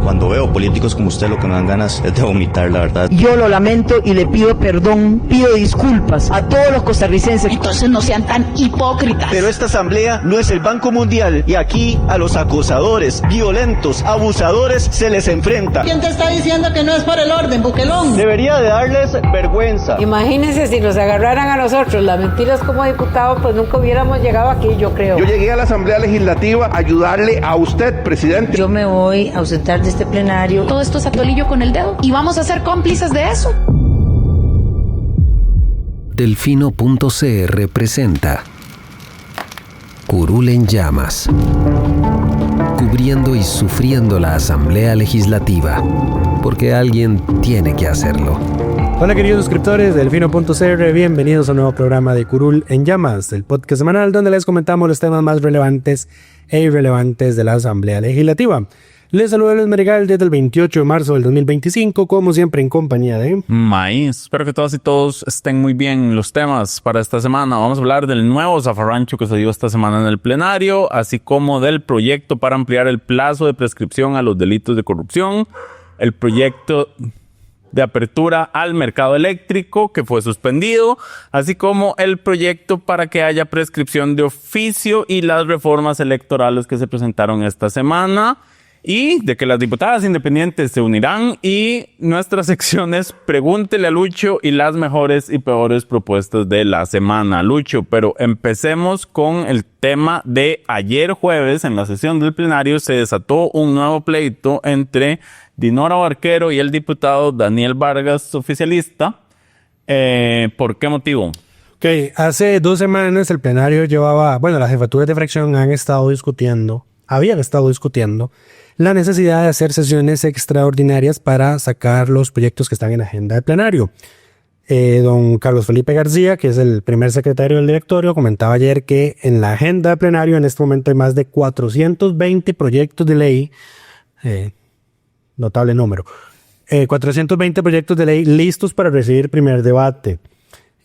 Cuando veo políticos como usted, lo que me dan ganas es de vomitar, la verdad. Yo lo lamento y le pido perdón, pido disculpas a todos los costarricenses. Entonces no sean tan hipócritas. Pero esta asamblea no es el Banco Mundial y aquí a los acosadores, violentos, abusadores se les enfrenta. ¿Quién te está diciendo que no es por el orden, Buquelón? Debería de darles vergüenza. Imagínense si nos agarraran a nosotros las mentiras como diputados, pues nunca hubiéramos llegado aquí, yo creo. Yo llegué a la Asamblea Legislativa a ayudarle a usted, presidente. Yo me voy a ausentar de este plenario. Todo esto es atolillo con el dedo y vamos a ser cómplices de eso. Delfino.cr presenta Curul en llamas, cubriendo y sufriendo la Asamblea Legislativa, porque alguien tiene que hacerlo. Hola queridos suscriptores de Delfino.cr, bienvenidos a un nuevo programa de Curul en llamas, el podcast semanal donde les comentamos los temas más relevantes e irrelevantes de la Asamblea Legislativa. Les saludo Luis Marigal desde el 28 de marzo del 2025, como siempre en compañía de... Maíz. Espero que todas y todos estén muy bien. Los temas para esta semana: vamos a hablar del nuevo zafarrancho que se dio esta semana en el plenario, así como del proyecto para ampliar el plazo de prescripción a los delitos de corrupción, el proyecto de apertura al mercado eléctrico que fue suspendido, así como el proyecto para que haya prescripción de oficio y las reformas electorales que se presentaron esta semana, y de que las diputadas independientes se unirán, y nuestras secciones Pregúntele a Lucho y las mejores y peores propuestas de la semana. Lucho, pero empecemos con el tema de ayer jueves. En la sesión del plenario se desató un nuevo pleito entre Dinora Barquero y el diputado Daniel Vargas, oficialista. ¿Por qué motivo? Ok, hace 2 semanas el plenario las jefaturas de fracción habían estado discutiendo la necesidad de hacer sesiones extraordinarias para sacar los proyectos que están en agenda del plenario. Don Carlos Felipe García, que es el primer secretario del directorio, comentaba ayer que en la agenda del plenario en este momento hay más de 420 proyectos de ley, notable número, 420 proyectos de ley listos para recibir primer debate.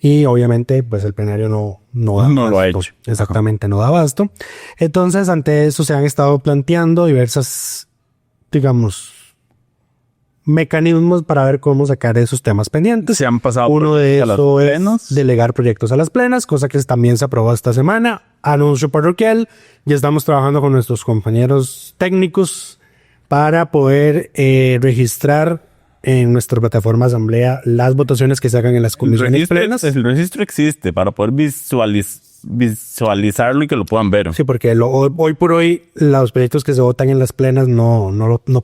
Y obviamente, pues el plenario no da abasto. No lo ha hecho. Exactamente, no da abasto. Entonces, ante eso se han estado planteando diversas, mecanismos para ver cómo sacar esos temas pendientes. Se han pasado. Uno de esos es delegar proyectos a las plenas, cosa que también se aprobó esta semana. Anuncio parroquial. Ya estamos trabajando con nuestros compañeros técnicos para poder registrar en nuestra plataforma asamblea las votaciones que se hagan en las comisiones plenas. El registro existe para poder visualizarlo y que lo puedan ver. Sí, porque hoy por hoy los proyectos que se votan en las plenas no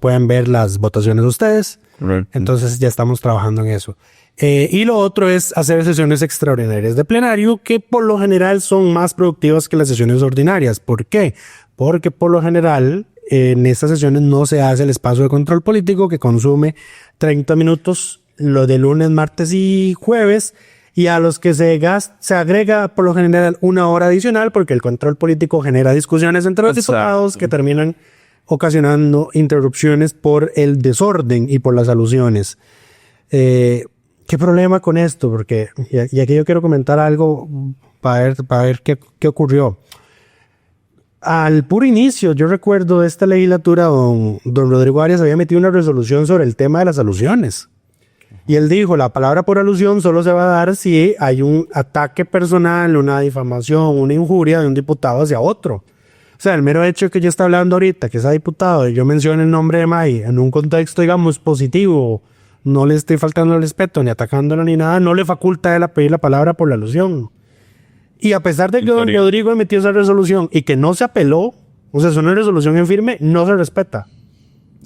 pueden ver las votaciones de ustedes. Right. Entonces ya estamos trabajando en eso. Y lo otro es hacer sesiones extraordinarias de plenario, que por lo general son más productivas que las sesiones ordinarias. ¿Por qué? Porque por lo general en estas sesiones no se hace el espacio de control político, que consume 30 minutos, lo de lunes, martes y jueves, y a los que se agrega por lo general 1 hora adicional, porque el control político genera discusiones entre los diputados que terminan ocasionando interrupciones por el desorden y por las alusiones. ¿Qué problema con esto? Porque, y aquí yo quiero comentar algo para ver qué ocurrió. Al puro inicio, yo recuerdo de esta legislatura, don Rodrigo Arias había metido una resolución sobre el tema de las alusiones. Y él dijo, la palabra por alusión solo se va a dar si hay un ataque personal, una difamación, una injuria de un diputado hacia otro. O sea, el mero hecho de que yo esté hablando ahorita, que sea diputado, y yo mencione el nombre de May en un contexto, positivo, no le estoy faltando el respeto, ni atacándolo, ni nada, no le faculta a él a pedir la palabra por la alusión. Y a pesar de que don Rodrigo emitió esa resolución y que no se apeló, o sea, es una resolución en firme, no se respeta.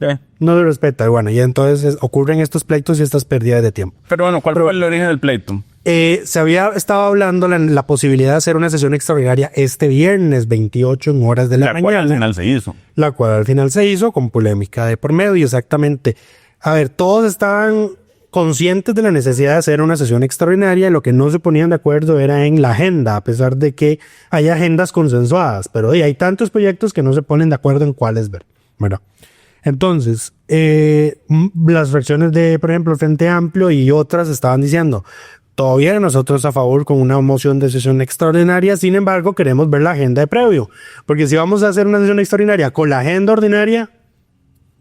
Sí. No se respeta. Y bueno, y entonces ocurren estos pleitos y estas pérdidas de tiempo. Pero bueno, ¿cuál fue el origen del pleito? Se había estado hablando la posibilidad de hacer una sesión extraordinaria este viernes 28 en horas de la mañana. La cual al final se hizo. La cual al final se hizo con polémica de por medio, exactamente. A ver, todos estaban conscientes de la necesidad de hacer una sesión extraordinaria. Lo que no se ponían de acuerdo era en la agenda, a pesar de que hay agendas consensuadas, pero hay tantos proyectos que no se ponen de acuerdo en cuáles ver. Bueno, entonces, las fracciones de, por ejemplo, el Frente Amplio y otras estaban diciendo, todavía nosotros a favor con una moción de sesión extraordinaria, sin embargo, queremos ver la agenda de previo, porque si vamos a hacer una sesión extraordinaria con la agenda ordinaria,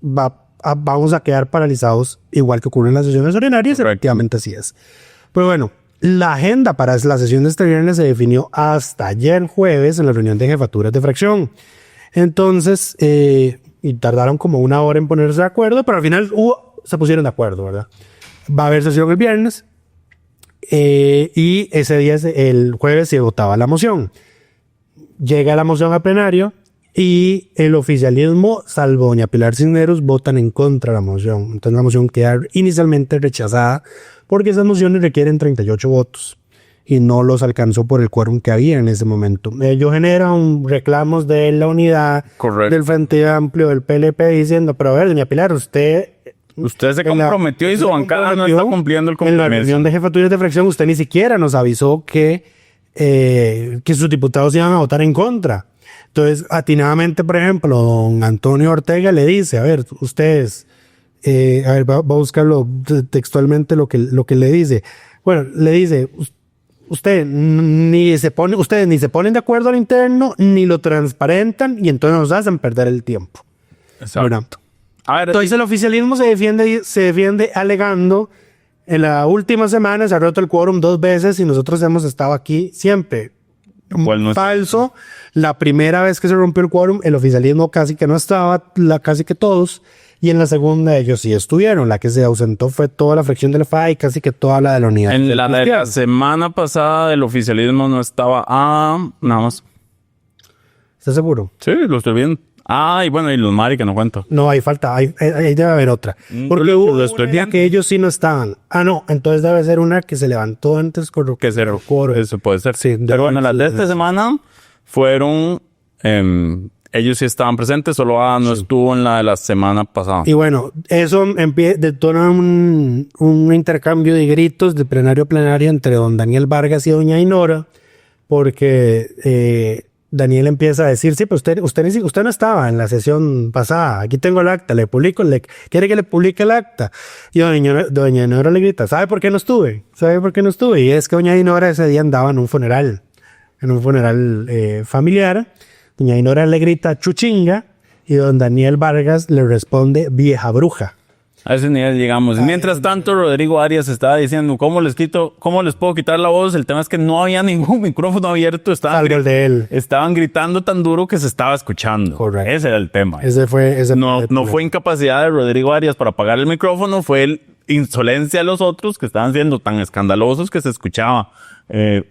va vamos a quedar paralizados igual que ocurre en las sesiones ordinarias. Correcto. Efectivamente así es. Pues bueno, la agenda para la sesión de este viernes se definió hasta ayer jueves en la reunión de jefaturas de fracción. Entonces, y tardaron como una hora en ponerse de acuerdo, pero al final se pusieron de acuerdo, ¿verdad? Va a haber sesión el viernes y ese día, el jueves, se votaba la moción. Llega la moción a plenario y el oficialismo, salvo doña Pilar Cisneros, votan en contra de la moción. Entonces la moción queda inicialmente rechazada porque esas mociones requieren 38 votos y no los alcanzó por el quórum que había en ese momento. Ellos generan reclamos de la unidad, Correcto. del Frente Amplio, del PLP, diciendo, pero a ver, doña Pilar, usted se comprometió y su bancada no está cumpliendo el en la compromiso. reunión de jefaturas de fracción, usted ni siquiera nos avisó que sus diputados iban a votar en contra. Entonces, atinadamente, por ejemplo, don Antonio Ortega le dice, a ver, ustedes, a ver, va a buscarlo textualmente lo que le dice. Bueno, le dice, ustedes ni se ponen de acuerdo al interno, ni lo transparentan, y entonces nos hacen perder el tiempo. Exacto. A ver, Entonces el oficialismo se defiende alegando, en la última semana se ha roto el quórum 2 veces y nosotros hemos estado aquí siempre. Bueno, Falso. La primera vez que se rompió el quórum, el oficialismo casi que no estaba, casi que todos, y en la segunda ellos sí estuvieron. La que se ausentó fue toda la fracción del FA y casi que toda la de la unidad. en la de la semana pasada el oficialismo no estaba. Nada más. ¿Estás seguro? Sí, lo estoy viendo. Y bueno, y los Mari que no cuento. No, ahí falta, ahí debe haber otra. Porque lo hubo estoy una viendo. que ellos sí no estaban. No, entonces debe ser una que se levantó antes con Que será quórum. eso puede ser. Sí, Pero bueno, las de esta semana fueron. Ellos sí estaban presentes, solo no estuvo en la de la semana pasada. Y bueno, eso detona un intercambio de gritos de plenario a plenario entre don Daniel Vargas y doña Ainora, porque Daniel empieza a decir, sí, pero usted no estaba en la sesión pasada, aquí tengo el acta, ¿quiere que le publique el acta? Y doña Ainora le grita, ¿sabe por qué no estuve? Y es que doña Ainora ese día andaba en un funeral familiar. Doña Ainora le grita chuchinga y don Daniel Vargas le responde vieja bruja. A ese nivel llegamos. Y mientras tanto, Rodrigo Arias estaba diciendo, ¿cómo les puedo quitar la voz? El tema es que no había ningún micrófono abierto. Algo de él. Estaban gritando tan duro que se estaba escuchando. Correcto. Ese era el tema. No fue incapacidad de Rodrigo Arias para apagar el micrófono, fue insolencia de los otros que estaban siendo tan escandalosos que se escuchaba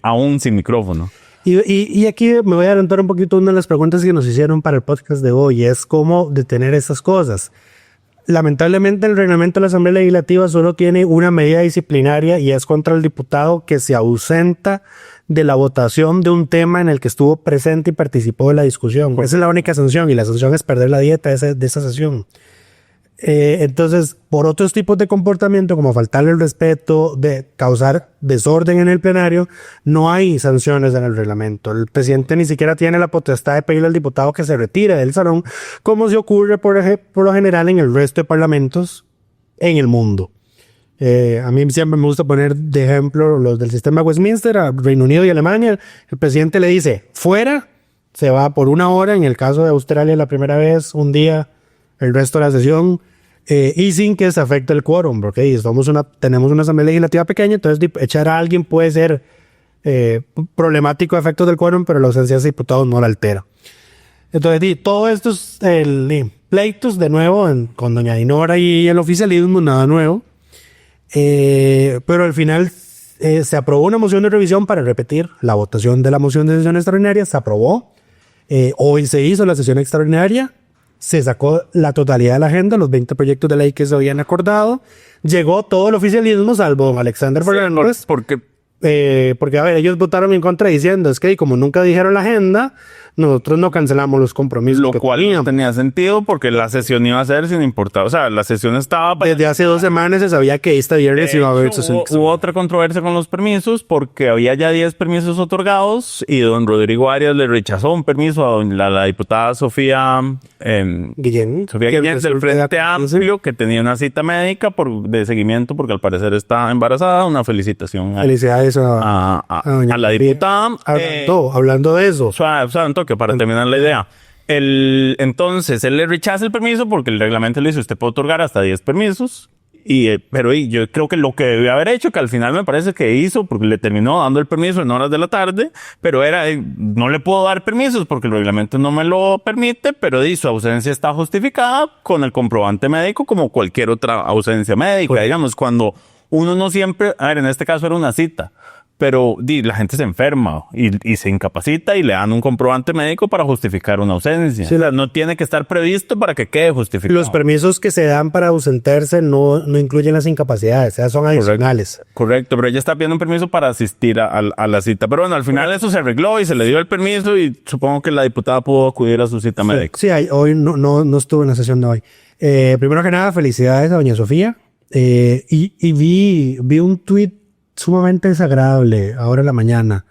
aún sin micrófono. Y aquí me voy a adelantar un poquito una de las preguntas que nos hicieron para el podcast de hoy, es cómo detener estas cosas. Lamentablemente el reglamento de la Asamblea Legislativa solo tiene una medida disciplinaria y es contra el diputado que se ausenta de la votación de un tema en el que estuvo presente y participó de la discusión. Esa es la única sanción y la sanción es perder la dieta de esa sesión. Entonces, por otros tipos de comportamiento, como faltarle el respeto, de causar desorden en el plenario, no hay sanciones en el reglamento. El presidente ni siquiera tiene la potestad de pedirle al diputado que se retire del salón, como se ocurre por lo general en el resto de parlamentos en el mundo. A mí siempre me gusta poner de ejemplo los del sistema Westminster, a Reino Unido y Alemania. El presidente le dice, fuera, se va por 1 hora, en el caso de Australia la primera vez, 1 día, el resto de la sesión, y sin que se afecte el quórum, porque tenemos una asamblea legislativa pequeña, entonces echar a alguien puede ser problemático a efectos del quórum, pero la ausencia de diputados no la altera. Entonces, todo esto es pleitos de nuevo con doña Ainora y el oficialismo, nada nuevo, pero al final se aprobó una moción de revisión para repetir la votación de la moción de sesión extraordinaria, se aprobó, hoy se hizo la sesión extraordinaria, se sacó la totalidad de la agenda, los 20 proyectos de ley que se habían acordado. Llegó todo el oficialismo, salvo don Alexander Fernández. Porque, a ver, ellos votaron en contra diciendo, es que como nunca dijeron la agenda, nosotros no cancelamos los compromisos. Lo cual no tenía sentido porque la sesión iba a ser sin importar. O sea, la sesión estaba... Desde hace 2 semanas se sabía que este viernes iba a haber sesión. Hubo otra controversia con los permisos porque había ya 10 permisos otorgados y don Rodrigo Arias le rechazó un permiso a la diputada Sofía Guillén del Frente Amplio, que tenía una cita médica de seguimiento porque al parecer está embarazada. Una felicitación. Felicidades a la diputada. Hablando de eso. Suave un toque para terminar la idea. Entonces, él le rechaza el permiso porque el reglamento le dice, usted puede otorgar hasta 10 permisos. Pero yo creo que lo que debió haber hecho, que al final me parece que hizo, porque le terminó dando el permiso en horas de la tarde, pero no le puedo dar permisos porque el reglamento no me lo permite, pero su ausencia está justificada con el comprobante médico como cualquier otra ausencia médica. Digamos, cuando uno no siempre, en este caso era una cita, pero la gente se enferma y se incapacita y le dan un comprobante médico para justificar una ausencia. Sí. O sea, no tiene que estar previsto para que quede justificado. Los permisos que se dan para ausentarse no incluyen las incapacidades, o sea, son adicionales. Correcto, pero ella está pidiendo un permiso para asistir a la cita. Pero bueno, al final eso se arregló y se le dio el permiso y supongo que la diputada pudo acudir a su cita médica. Sí, hoy no estuve en la sesión de hoy. Primero que nada, felicidades a doña Sofía. Y vi un tuit sumamente desagradable ahora en la mañana,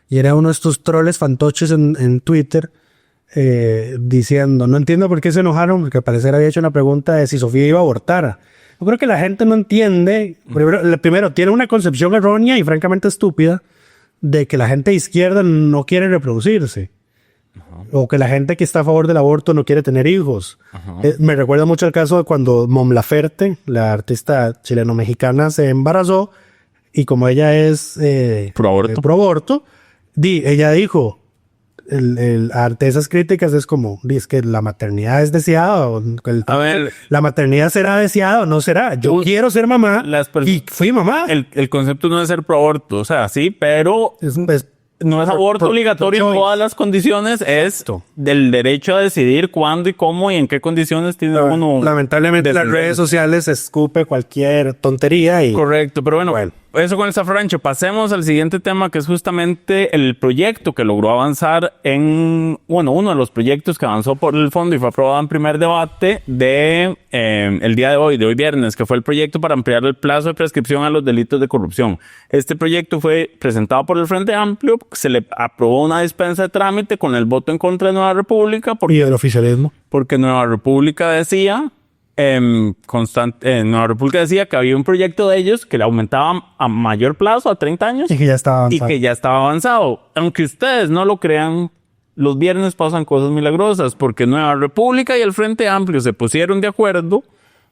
y era uno de estos troles fantoches en Twitter diciendo, no entiendo por qué se enojaron, porque al parecer había hecho una pregunta de si Sofía iba a abortar. Yo creo que la gente no entiende, primero tiene una concepción errónea y francamente estúpida de que la gente de izquierda no quiere reproducirse. O que la gente que está a favor del aborto no quiere tener hijos. Me recuerda mucho el caso de cuando Mon Laferte, la artista chileno-mexicana, se embarazó. Y como ella es pro aborto, ella dijo, ante esas críticas es como, es que la maternidad es deseada, la maternidad será deseada o no será. Yo quiero ser mamá y fui mamá. El concepto no es ser pro aborto, o sea, sí, pero no es aborto obligatorio en todas las condiciones, es del derecho a decidir cuándo y cómo y en qué condiciones tiene uno. Lamentablemente las redes sociales escupe cualquier tontería y... Correcto, pero bueno. Eso con el zafarrancho. Pasemos al siguiente tema, que es justamente el proyecto que logró avanzar uno de los proyectos que avanzó por el fondo y fue aprobado en primer debate el día de hoy viernes, que fue el proyecto para ampliar el plazo de prescripción a los delitos de corrupción. Este proyecto fue presentado por el Frente Amplio, se le aprobó una dispensa de trámite con el voto en contra de Nueva República. Y el oficialismo. Porque Nueva República decía... Nueva República decía que había un proyecto de ellos que le aumentaba a mayor plazo, a 30 años. Y que ya estaba avanzado. Aunque ustedes no lo crean, los viernes pasan cosas milagrosas, porque Nueva República y el Frente Amplio se pusieron de acuerdo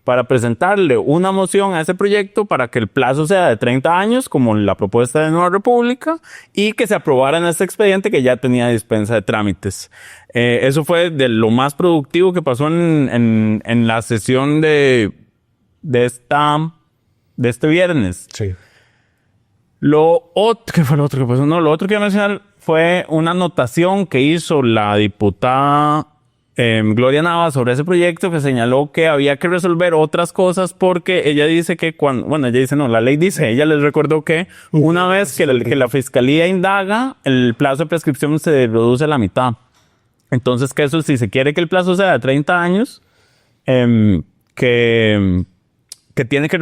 para presentarle una moción a ese proyecto para que el plazo sea de 30 años, como la propuesta de Nueva República, y que se aprobara en este expediente que ya tenía dispensa de trámites. Eso fue de lo más productivo que pasó en la sesión de este viernes. Sí. ¿Qué fue lo otro que pasó? No, lo otro que iba a mencionar fue una anotación que hizo la diputada Gloria Navas sobre ese proyecto, que señaló que había que resolver otras cosas porque ella dice que la ley dice, ella les recordó que una vez que la fiscalía indaga, el plazo de prescripción se reduce a la mitad. Entonces, que eso, si se quiere que el plazo sea de 30 años, que tiene que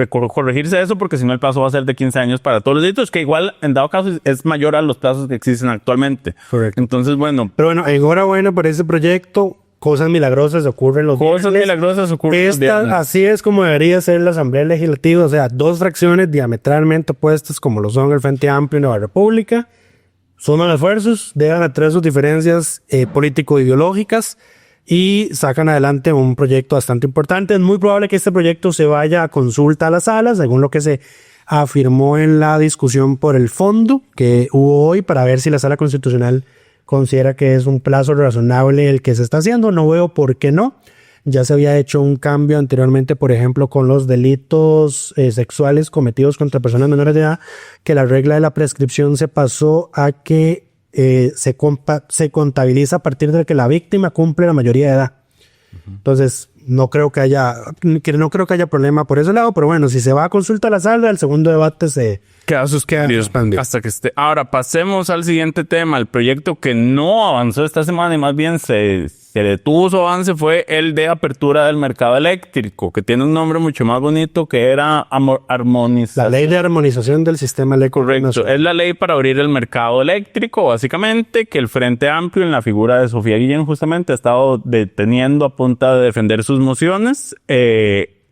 corregirse eso, porque si no el plazo va a ser de 15 años para todos los delitos, que igual en dado caso es mayor a los plazos que existen actualmente. Correcto. Entonces, bueno. Pero bueno, enhorabuena por ese proyecto. Cosas milagrosas ocurren los viernes. Así es como debería ser la Asamblea Legislativa. O sea, dos fracciones diametralmente opuestas como lo son el Frente Amplio y Nueva República. Suman esfuerzos, dejan atrás sus diferencias político-ideológicas y sacan adelante un proyecto bastante importante. Es muy probable que este proyecto se vaya a consulta a la sala, según lo que se afirmó en la discusión por el fondo que hubo hoy, para ver si la Sala Constitucional considera que es un plazo razonable el que se está haciendo. No veo por qué no. Ya se había hecho un cambio anteriormente, por ejemplo, con los delitos sexuales cometidos contra personas menores de edad, que la regla de la prescripción se pasó a que se contabiliza a partir de que la víctima cumple la mayoría de edad. Entonces, no creo que haya problema por ese lado, pero bueno, si se va a consulta a la sala, el segundo debate se queda suspendido hasta que esté. Ahora, pasemos al siguiente tema. El proyecto que no avanzó esta semana y más bien se detuvo su avance fue el de apertura del mercado eléctrico, que tiene un nombre mucho más bonito, que era armonización. La ley de armonización del sistema eléctrico. Correcto. Es la ley para abrir el mercado eléctrico, básicamente, que el Frente Amplio, en la figura de Sofía Guillén, justamente ha estado deteniendo a punta de defender sus mociones.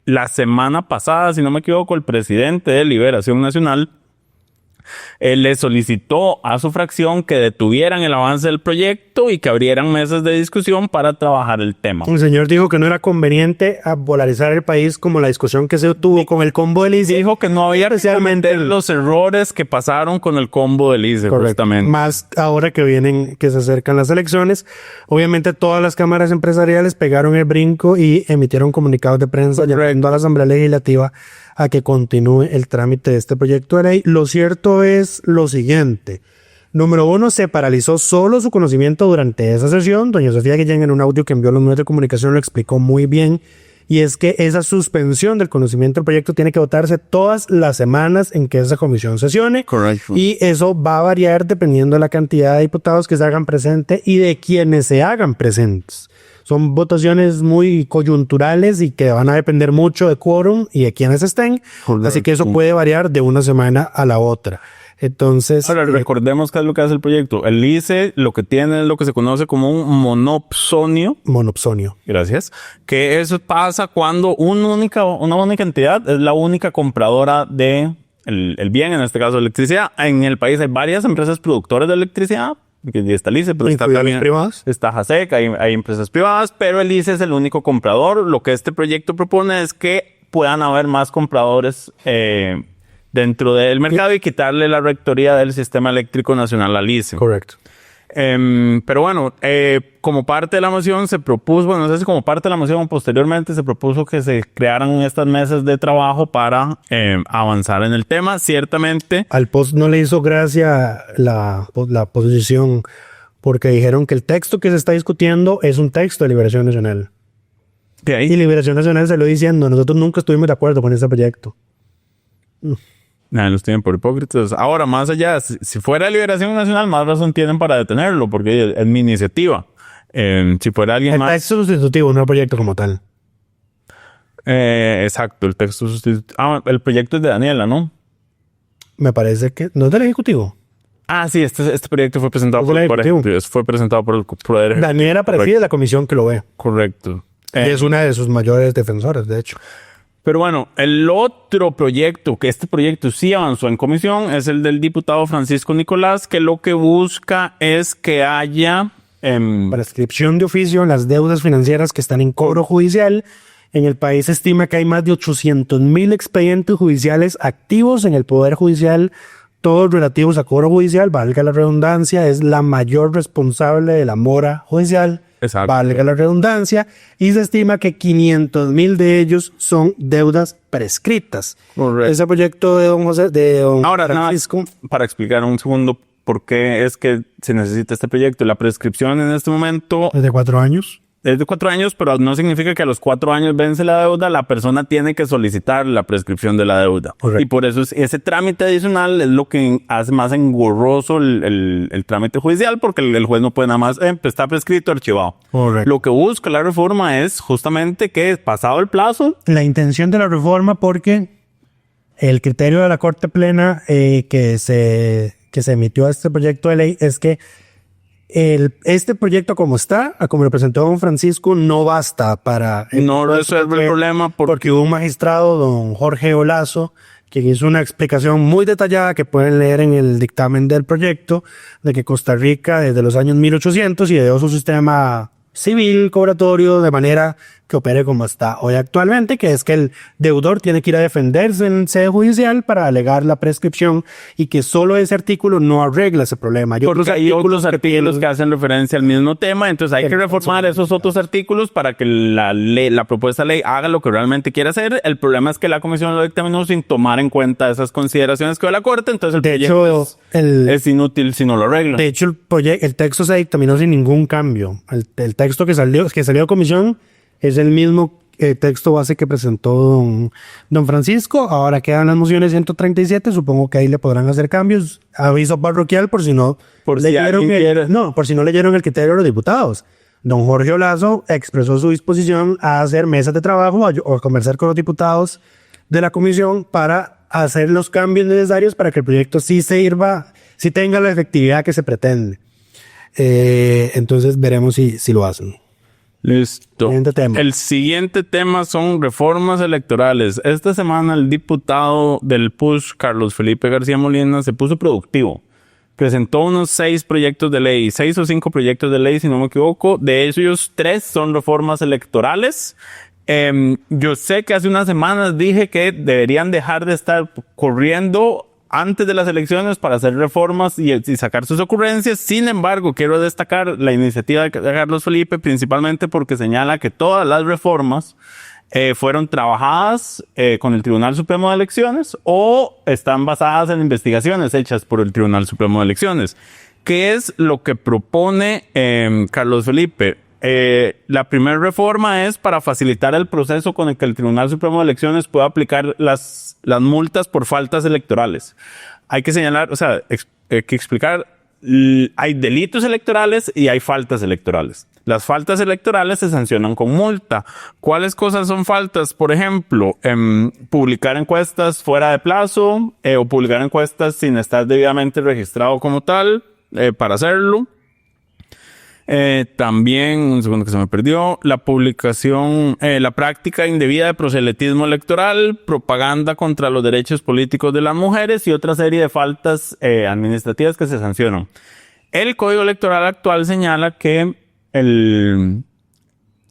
La semana pasada, si no me equivoco, el presidente de Liberación Nacional le solicitó a su fracción que detuvieran el avance del proyecto y que abrieran mesas de discusión para trabajar el tema. El señor dijo que no era conveniente polarizar el país como la discusión que se tuvo con el combo del ICE. Dijo que no había especialmente los errores que pasaron con el combo del ICE. Correcto. Justamente. Más ahora que se acercan las elecciones. Obviamente todas las cámaras empresariales pegaron el brinco y emitieron comunicados de prensa llamando a la Asamblea Legislativa a que continúe el trámite de este proyecto de ley. Lo cierto es lo siguiente. Número 1, se paralizó solo su conocimiento durante esa sesión. Doña Sofía Guillén, en un audio que envió a los medios de comunicación, lo explicó muy bien. Y es que esa suspensión del conocimiento del proyecto tiene que votarse todas las semanas en que esa comisión sesione. Correcto. Y eso va a variar dependiendo de la cantidad de diputados que se hagan presentes y de quienes se hagan presentes. Son votaciones muy coyunturales y que van a depender mucho de quórum y de quienes estén. Correcto. Así que eso puede variar de una semana a la otra. Entonces, ahora recordemos qué es lo que hace el proyecto. El ICE lo que tiene es lo que se conoce como un monopsonio. Monopsonio. Gracias. Que eso pasa cuando una única entidad es la única compradora de el bien, en este caso electricidad. En el país hay varias empresas productoras de electricidad. Que está el ICE, pero está también privadas. Está JASEC, hay empresas privadas, pero el ICE es el único comprador. Lo que este proyecto propone es que puedan haber más compradores dentro del mercado y quitarle la rectoría del Sistema Eléctrico Nacional al ICE. Correcto. Pero bueno, como parte de la moción se propuso, bueno, no sé si como parte de la moción o posteriormente se propuso que se crearan estas mesas de trabajo para avanzar en el tema. Ciertamente al POS no le hizo gracia la posición porque dijeron que el texto que se está discutiendo es un texto de Liberación Nacional. ¿Qué hay? Y Liberación Nacional se lo diciendo, nosotros nunca estuvimos de acuerdo con ese proyecto. Los tienen por hipócritas. Ahora, más allá, si fuera Liberación Nacional, más razón tienen para detenerlo, porque es mi iniciativa. Si fuera alguien más... El texto sustitutivo, no el proyecto como tal. Exacto, el texto sustitutivo. El proyecto es de Daniela, ¿no? Me parece que... ¿No es del Ejecutivo? Sí, este proyecto fue presentado por el Ejecutivo. Fue presentado por el Poder Ejecutivo. Daniela preside la comisión que lo ve. Correcto. Es una de sus mayores defensoras, de hecho. Pero bueno, el otro proyecto, que este proyecto sí avanzó en comisión, es el del diputado Francisco Nicolás, que lo que busca es que haya... prescripción de oficio en las deudas financieras que están en cobro judicial. En el país se estima que hay más de 800,000 expedientes judiciales activos en el Poder Judicial, todos relativos a cobro judicial. Valga la redundancia, es la mayor responsable de la mora judicial. Exacto. Valga la redundancia, y se estima que 500,000 de ellos son deudas prescritas. Correcto. Ese proyecto de don Ahora, Francisco. Para explicar un segundo por qué es que se necesita este proyecto. La prescripción en este momento... ¿Es de 4 años? Es de 4 años, pero no significa que a los 4 años vence la deuda. La persona tiene que solicitar la prescripción de la deuda. Correcto. Y por eso ese trámite adicional es lo que hace más engorroso el trámite judicial, porque el juez no puede nada más, está prescrito, archivado. Correcto. Lo que busca la reforma es justamente que, pasado el plazo... La intención de la reforma, porque el criterio de la Corte Plena que se emitió a este proyecto de ley es que este proyecto como está, como lo presentó don Francisco, no basta para... No resuelve el problema porque hubo un magistrado, don Jorge Olazo, quien hizo una explicación muy detallada que pueden leer en el dictamen del proyecto, de que Costa Rica desde los años 1800 ideó su sistema civil cobratorio de manera que opere como está hoy actualmente, que es que el deudor tiene que ir a defenderse en sede judicial para alegar la prescripción y que solo ese artículo no arregla ese problema. Porque hay otros artículos que hacen referencia al mismo tema, entonces hay que reformar esos otros artículos para que la propuesta de ley haga lo que realmente quiere hacer. El problema es que la comisión lo dictaminó sin tomar en cuenta esas consideraciones que dio la Corte, entonces el proyecto es inútil si no lo arregla. De hecho, el texto se dictaminó sin ningún cambio. El texto que salió de comisión es el mismo texto base que presentó don Francisco. Ahora quedan las mociones 137. Supongo que ahí le podrán hacer cambios. Aviso parroquial por si no leyeron el criterio de los diputados. Don Jorge Olazo expresó su disposición a hacer mesas de trabajo o a conversar con los diputados de la comisión para hacer los cambios necesarios para que el proyecto sí tenga la efectividad que se pretende. Entonces veremos si lo hacen. Listo. Siguiente tema. El siguiente tema son reformas electorales. Esta semana el diputado del PUSH, Carlos Felipe García Molina, se puso productivo. Presentó unos 6 proyectos de ley, 6 o 5 proyectos de ley, si no me equivoco. De ellos, 3 son reformas electorales. Yo sé que hace unas semanas dije que deberían dejar de estar corriendo antes de las elecciones para hacer reformas y sacar sus ocurrencias. Sin embargo, quiero destacar la iniciativa de Carlos Felipe, principalmente porque señala que todas las reformas fueron trabajadas con el Tribunal Supremo de Elecciones o están basadas en investigaciones hechas por el Tribunal Supremo de Elecciones. ¿Qué es lo que propone Carlos Felipe? La primera reforma es para facilitar el proceso con el que el Tribunal Supremo de Elecciones pueda aplicar las multas por faltas electorales. Hay que señalar, o sea, hay que explicar, hay delitos electorales y hay faltas electorales. Las faltas electorales se sancionan con multa. ¿Cuáles cosas son faltas? Por ejemplo, publicar encuestas fuera de plazo o publicar encuestas sin estar debidamente registrado como tal para hacerlo. También, un segundo que se me perdió, la publicación, la práctica indebida de proselitismo electoral, propaganda contra los derechos políticos de las mujeres y otra serie de faltas administrativas que se sancionan. El Código Electoral actual señala que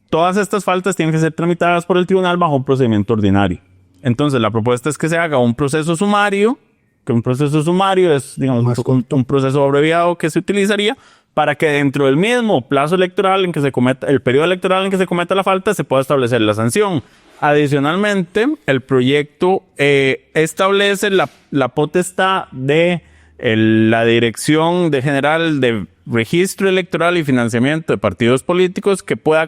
todas estas faltas tienen que ser tramitadas por el tribunal bajo un procedimiento ordinario. Entonces, la propuesta es que se haga un proceso sumario, que un proceso sumario es, digamos, un proceso abreviado que se utilizaría para que dentro del mismo plazo electoral en que se cometa, el periodo electoral en que se cometa la falta, se pueda establecer la sanción. Adicionalmente, el proyecto establece la potestad de la Dirección General de Registro Electoral y Financiamiento de Partidos Políticos que para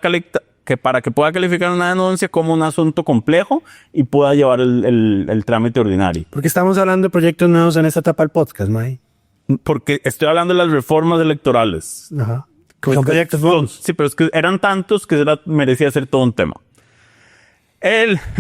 que pueda calificar una denuncia como un asunto complejo y pueda llevar el trámite ordinario. ¿Por qué estamos hablando de proyectos nuevos en esta etapa del podcast, May? Porque estoy hablando de las reformas electorales. Ajá. Son proyectos nuevos. Sí, pero es que eran tantos que merecía ser todo un tema.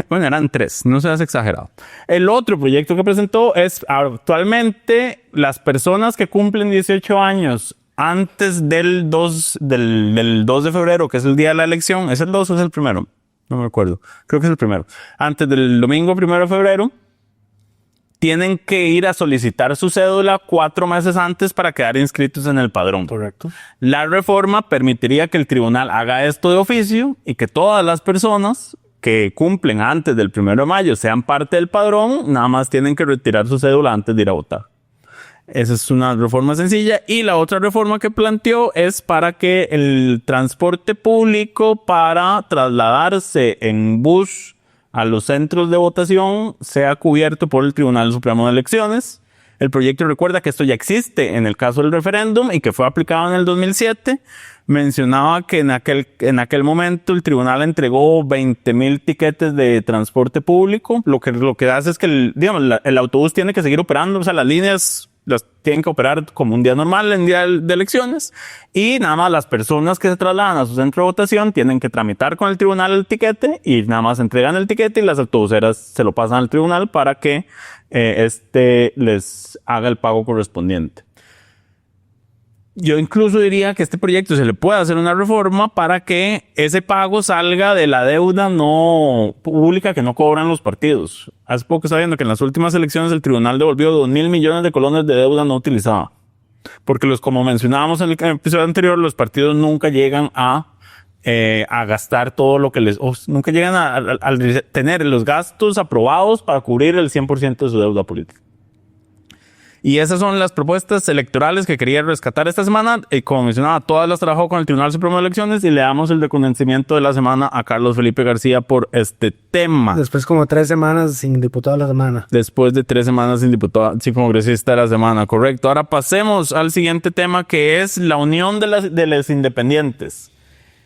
Bueno, eran 3, no seas exagerado. El otro proyecto que presentó es actualmente las personas que cumplen 18 años antes del 2 de febrero, que es el día de la elección. ¿Es el 2 o es el primero? No me acuerdo. Creo que es el primero. Antes del domingo 1 de febrero, tienen que ir a solicitar su cédula 4 meses antes para quedar inscritos en el padrón. Correcto. La reforma permitiría que el tribunal haga esto de oficio y que todas las personas que cumplen antes del 1 de mayo sean parte del padrón, nada más tienen que retirar su cédula antes de ir a votar. Esa es una reforma sencilla. Y la otra reforma que planteó es para que el transporte público para trasladarse en bus a los centros de votación sea cubierto por el Tribunal Supremo de Elecciones. El proyecto recuerda que esto ya existe en el caso del referéndum y que fue aplicado en el 2007. Mencionaba que en aquel momento el tribunal entregó 20,000 tiquetes de transporte público. Lo que hace es que el autobús tiene que seguir operando, o sea, las líneas las tienen que operar como un día normal en día de elecciones, y nada más las personas que se trasladan a su centro de votación tienen que tramitar con el tribunal el tiquete y nada más entregan el tiquete y las autobuseras se lo pasan al tribunal para que les haga el pago correspondiente. Yo incluso diría que este proyecto se le puede hacer una reforma para que ese pago salga de la deuda no pública que no cobran los partidos. Hace poco estaba viendo que en las últimas elecciones el tribunal devolvió 2,000 millones de colones de deuda no utilizada. Porque como mencionábamos en el episodio anterior, los partidos nunca llegan a gastar todo lo que nunca llegan a tener los gastos aprobados para cubrir el 100% de su deuda política. Y esas son las propuestas electorales que quería rescatar esta semana. Como mencionaba, todas las trabajó con el Tribunal Supremo de Elecciones y le damos el reconocimiento de la semana a Carlos Felipe García por este tema. Después como 3 semanas sin diputado de la semana. Después de 3 semanas sin diputado, sin congresista de la semana, correcto. Ahora pasemos al siguiente tema, que es la unión de los independientes.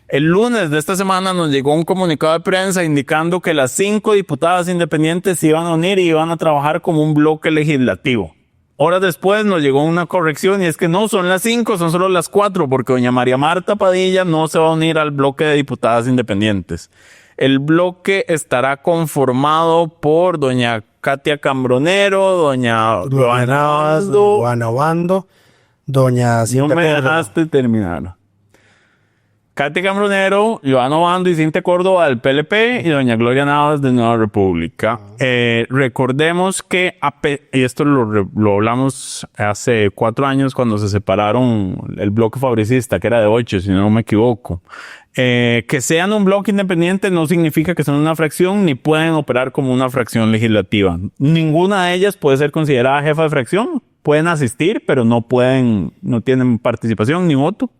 El lunes de esta semana nos llegó un comunicado de prensa indicando que las 5 diputadas independientes se iban a unir y iban a trabajar como un bloque legislativo. Horas después nos llegó una corrección y es que no son las 5, son solo las 4, porque doña María Marta Padilla no se va a unir al bloque de diputadas independientes. El bloque estará conformado por doña Katia Cambronero, doña Juana Obando, doña... No me dejaste terminar. Katy Cambronero, Joana Obando y Cintia Córdoba del PLP y doña Gloria Navas de Nueva República. Recordemos que, y esto lo hablamos hace 4 años cuando se separaron el bloque fabricista, que era de 8, si no me equivoco. Que sean un bloque independiente no significa que son una fracción ni pueden operar como una fracción legislativa. Ninguna de ellas puede ser considerada jefa de fracción. Pueden asistir, pero no tienen participación ni voto.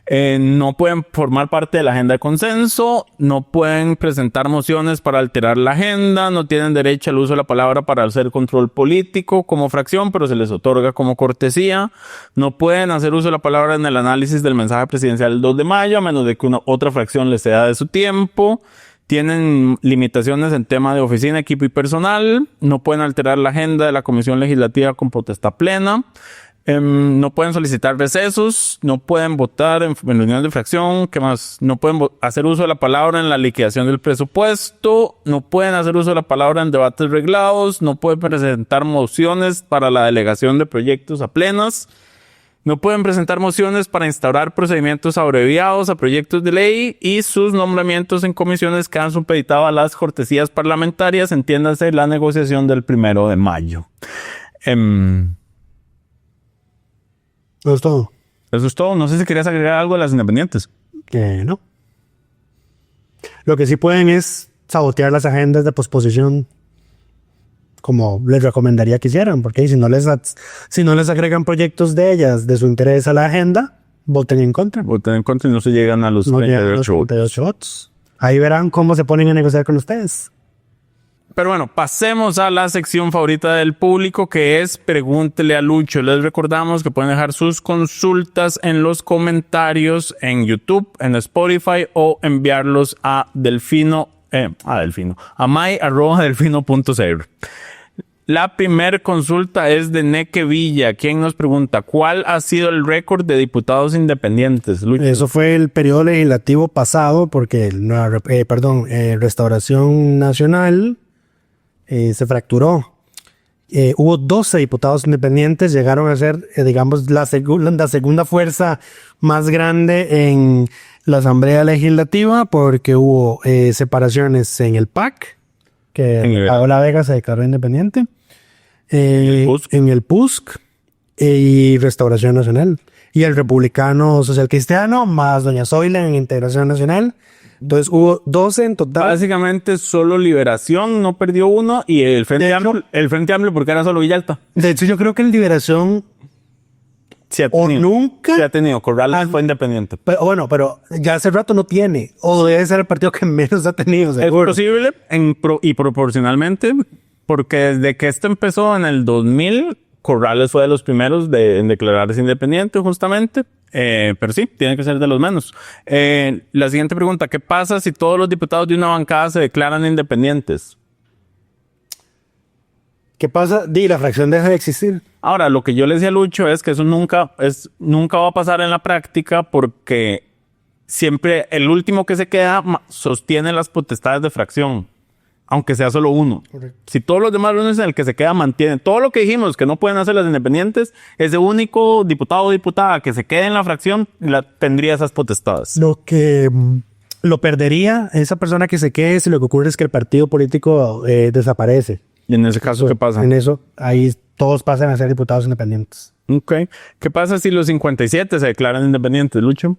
No pueden formar parte de la agenda de consenso, no pueden presentar mociones para alterar la agenda, no tienen derecho al uso de la palabra para hacer control político como fracción, pero se les otorga como cortesía. No pueden hacer uso de la palabra en el análisis del mensaje presidencial del 2 de mayo, a menos de que otra fracción les ceda de su tiempo. Tienen limitaciones en tema de oficina, equipo y personal. No pueden alterar la agenda de la Comisión Legislativa con potestad plena. No pueden solicitar recesos, no pueden votar en reuniones de fracción, ¿qué más? No pueden hacer uso de la palabra en la liquidación del presupuesto, no pueden hacer uso de la palabra en debates reglados, no pueden presentar mociones para la delegación de proyectos a plenas, no pueden presentar mociones para instaurar procedimientos abreviados a proyectos de ley y sus nombramientos en comisiones quedan supeditados a las cortesías parlamentarias, entiéndase la negociación del 1 de mayo. Eso es todo. Eso es todo. No sé si querías agregar algo de las independientes. No. Lo que sí pueden es sabotear las agendas de posposición, como les recomendaría que hicieran, porque si no les agregan proyectos de ellas de su interés a la agenda, voten en contra. Voten en contra y no se llegan a los 38 votos. Ahí verán cómo se ponen a negociar con ustedes. Pero bueno, pasemos a la sección favorita del público, que es Pregúntele a Lucho. Les recordamos que pueden dejar sus consultas en los comentarios en YouTube, en Spotify, o enviarlos a may@delfino.cr. La primer consulta es de Neque Villa, quien nos pregunta: ¿cuál ha sido el récord de diputados independientes, Lucho? Eso fue el periodo legislativo pasado, porque Restauración Nacional se fracturó. Hubo 12 diputados independientes, llegaron a ser, digamos, la segunda fuerza más grande en la Asamblea Legislativa, porque hubo separaciones en el PAC, que Paola Vega se declaró independiente, en el PUSC y Restauración Nacional, y el Republicano Social Cristiano, más doña Zoila en Integración Nacional. Entonces hubo 12 en total. Básicamente solo Liberación no perdió uno y el Frente Amplio porque era solo Villalta. De hecho, yo creo que el Liberación se ha tenido. Corrales fue independiente. Pero ya hace rato no tiene. O debe ser el partido que menos ha tenido. Seguro. Es posible y proporcionalmente, porque desde que esto empezó en el 2000, Corrales fue de los primeros en declararse independiente, justamente. Pero sí, tiene que ser de los menos. La siguiente pregunta: ¿qué pasa si todos los diputados de una bancada se declaran independientes? ¿Qué pasa? La fracción deja de existir. Ahora, lo que yo le decía a Lucho es que eso nunca va a pasar en la práctica, porque siempre el último que se queda sostiene las potestades de fracción, aunque sea solo uno. Correcto. Si todos los demás uno es el que se queda, mantiene todo lo que dijimos que no pueden hacer las independientes, ese único diputado o diputada que se quede en la fracción tendría esas potestades. Lo que lo perdería esa persona que se quede si lo que ocurre es que el partido político desaparece. ¿Y en ese caso qué pasa? En eso, ahí todos pasan a ser diputados independientes. Ok. ¿Qué pasa si los 57 se declaran independientes, Lucho?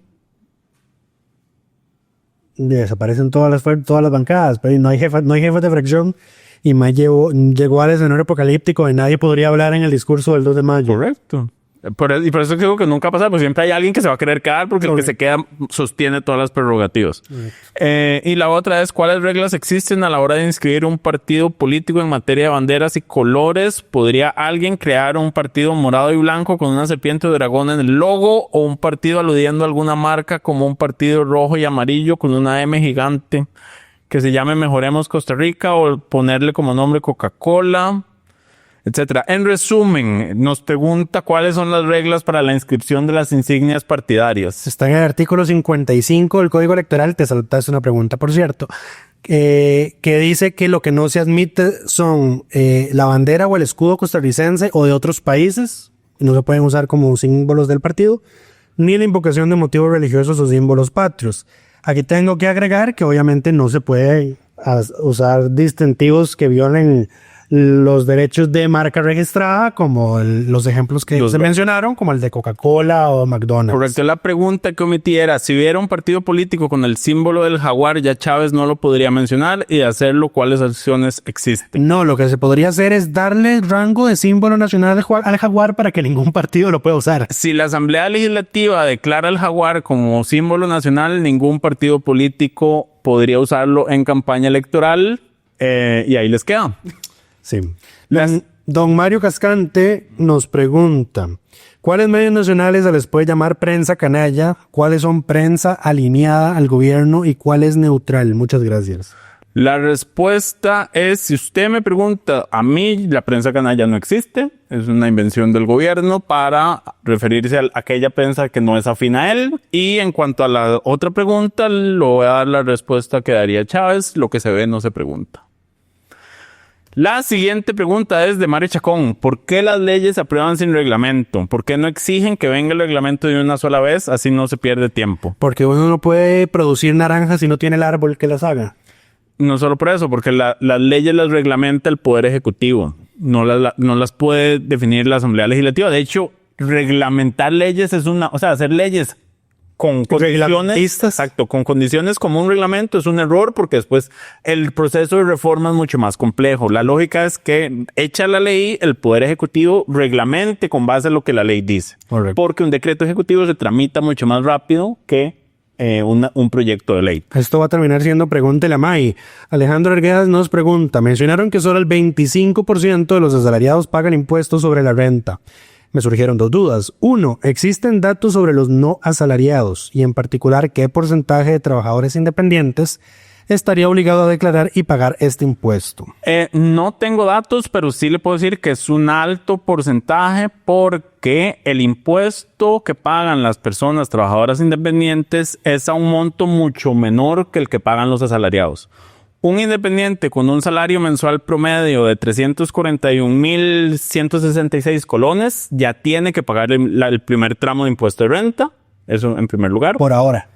Desaparecen todas las bancadas, pero no hay jefes de fracción, y llegó al escenario apocalíptico y nadie podría hablar en el discurso del 2 de mayo. Correcto. Y por eso digo que nunca pasa, porque siempre hay alguien que se va a querer quedar, porque el que se queda sostiene todas las prerrogativas. Y la otra es: ¿cuáles reglas existen a la hora de inscribir un partido político en materia de banderas y colores? ¿Podría alguien crear un partido morado y blanco con una serpiente o dragón en el logo, o un partido aludiendo a alguna marca, como un partido rojo y amarillo con una M gigante que se llame Mejoremos Costa Rica, o ponerle como nombre Coca-Cola, etcétera? En resumen, nos pregunta cuáles son las reglas para la inscripción de las insignias partidarias. Está en el artículo 55 del Código Electoral. Te saltaste una pregunta, por cierto, que dice que lo que no se admite son la bandera o el escudo costarricense o de otros países. No se pueden usar como símbolos del partido. ni la invocación de motivos religiosos o símbolos patrios. Aquí tengo que agregar que obviamente no se puede usar distintivos que violen los derechos de marca registrada, como los ejemplos que se mencionaron, como el de Coca-Cola o McDonald's. Correcto. La pregunta que omití era, si hubiera un partido político con el símbolo del jaguar, ya Chávez no lo podría mencionar, y de hacerlo, ¿cuáles acciones existen? No, lo que se podría hacer es darle rango de símbolo nacional al jaguar para que ningún partido lo pueda usar. Si la Asamblea Legislativa declara el jaguar como símbolo nacional, ningún partido político podría usarlo en campaña electoral, y ahí les queda. Sí. Don Mario Cascante nos pregunta, ¿cuáles medios nacionales se les puede llamar prensa canalla? ¿Cuáles son prensa alineada al gobierno y cuál es neutral? Muchas gracias. La respuesta es, si usted me pregunta, a mí la prensa canalla no existe, es una invención del gobierno para referirse a aquella prensa que no es afín a él. Y en cuanto a la otra pregunta, le voy a dar la respuesta que daría Chávez, lo que se ve no se pregunta. La siguiente pregunta es de Mario Chacón. ¿Por qué las leyes se aprueban sin reglamento? ¿Por qué no exigen que venga el reglamento de una sola vez? Así no se pierde tiempo. Porque uno no puede producir naranjas si no tiene el árbol que las haga. No solo por eso, porque las leyes las reglamenta el Poder Ejecutivo. No las puede definir la Asamblea Legislativa. De hecho, reglamentar leyes hacer leyes con condiciones, exacto, con condiciones como un reglamento es un error, porque después el proceso de reforma es mucho más complejo. La lógica es que, hecha la ley, el Poder Ejecutivo reglamente con base a lo que la ley dice. Correcto. Porque un decreto ejecutivo se tramita mucho más rápido que un proyecto de ley. Esto va a terminar siendo pregúntele a May. Alejandro Arguedas nos pregunta, mencionaron que solo el 25% de los asalariados pagan impuestos sobre la renta. Me surgieron dos dudas. Uno, ¿existen datos sobre los no asalariados? Y en particular, ¿qué porcentaje de trabajadores independientes estaría obligado a declarar y pagar este impuesto? No tengo datos, pero sí le puedo decir que es un alto porcentaje, porque el impuesto que pagan las personas trabajadoras independientes es a un monto mucho menor que el que pagan los asalariados. Un independiente con un salario mensual promedio de 341,166 colones ya tiene que pagar el primer tramo de impuesto de renta. Eso en primer lugar. Por ahora.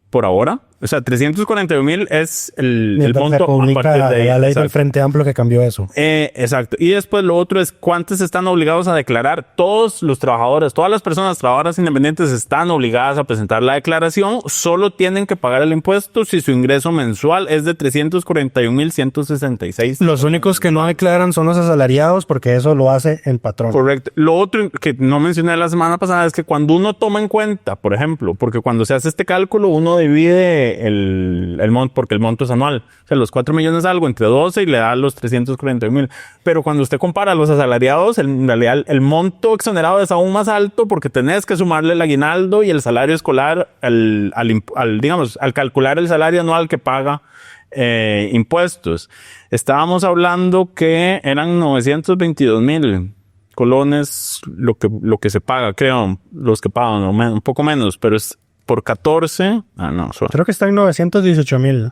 Por ahora. O sea, 341,000 es el monto a partir de la ley exacto. del Frente Amplio que cambió eso. Exacto. Y después lo otro es cuántos están obligados a declarar. Todos los trabajadores, todas las personas trabajadoras independientes están obligadas a presentar la declaración. Solo tienen que pagar el impuesto si su ingreso mensual es de 341,166. Los únicos que no declaran son los asalariados, porque eso lo hace el patrón. Correcto. Lo otro que no mencioné la semana pasada es que cuando uno toma en cuenta, por ejemplo, porque cuando se hace este cálculo uno divide el monto, porque el monto es anual. O sea, los 4 millones algo entre 12 y le da los 341,000. Pero cuando usted compara a los asalariados, en realidad el monto exonerado es aún más alto, porque tenés que sumarle el aguinaldo y el salario escolar al calcular el salario anual que paga impuestos. Estábamos hablando que eran 922,000 colones lo que se paga, creo, los que pagan, un poco menos, pero es por 14. Creo que está en 918,000.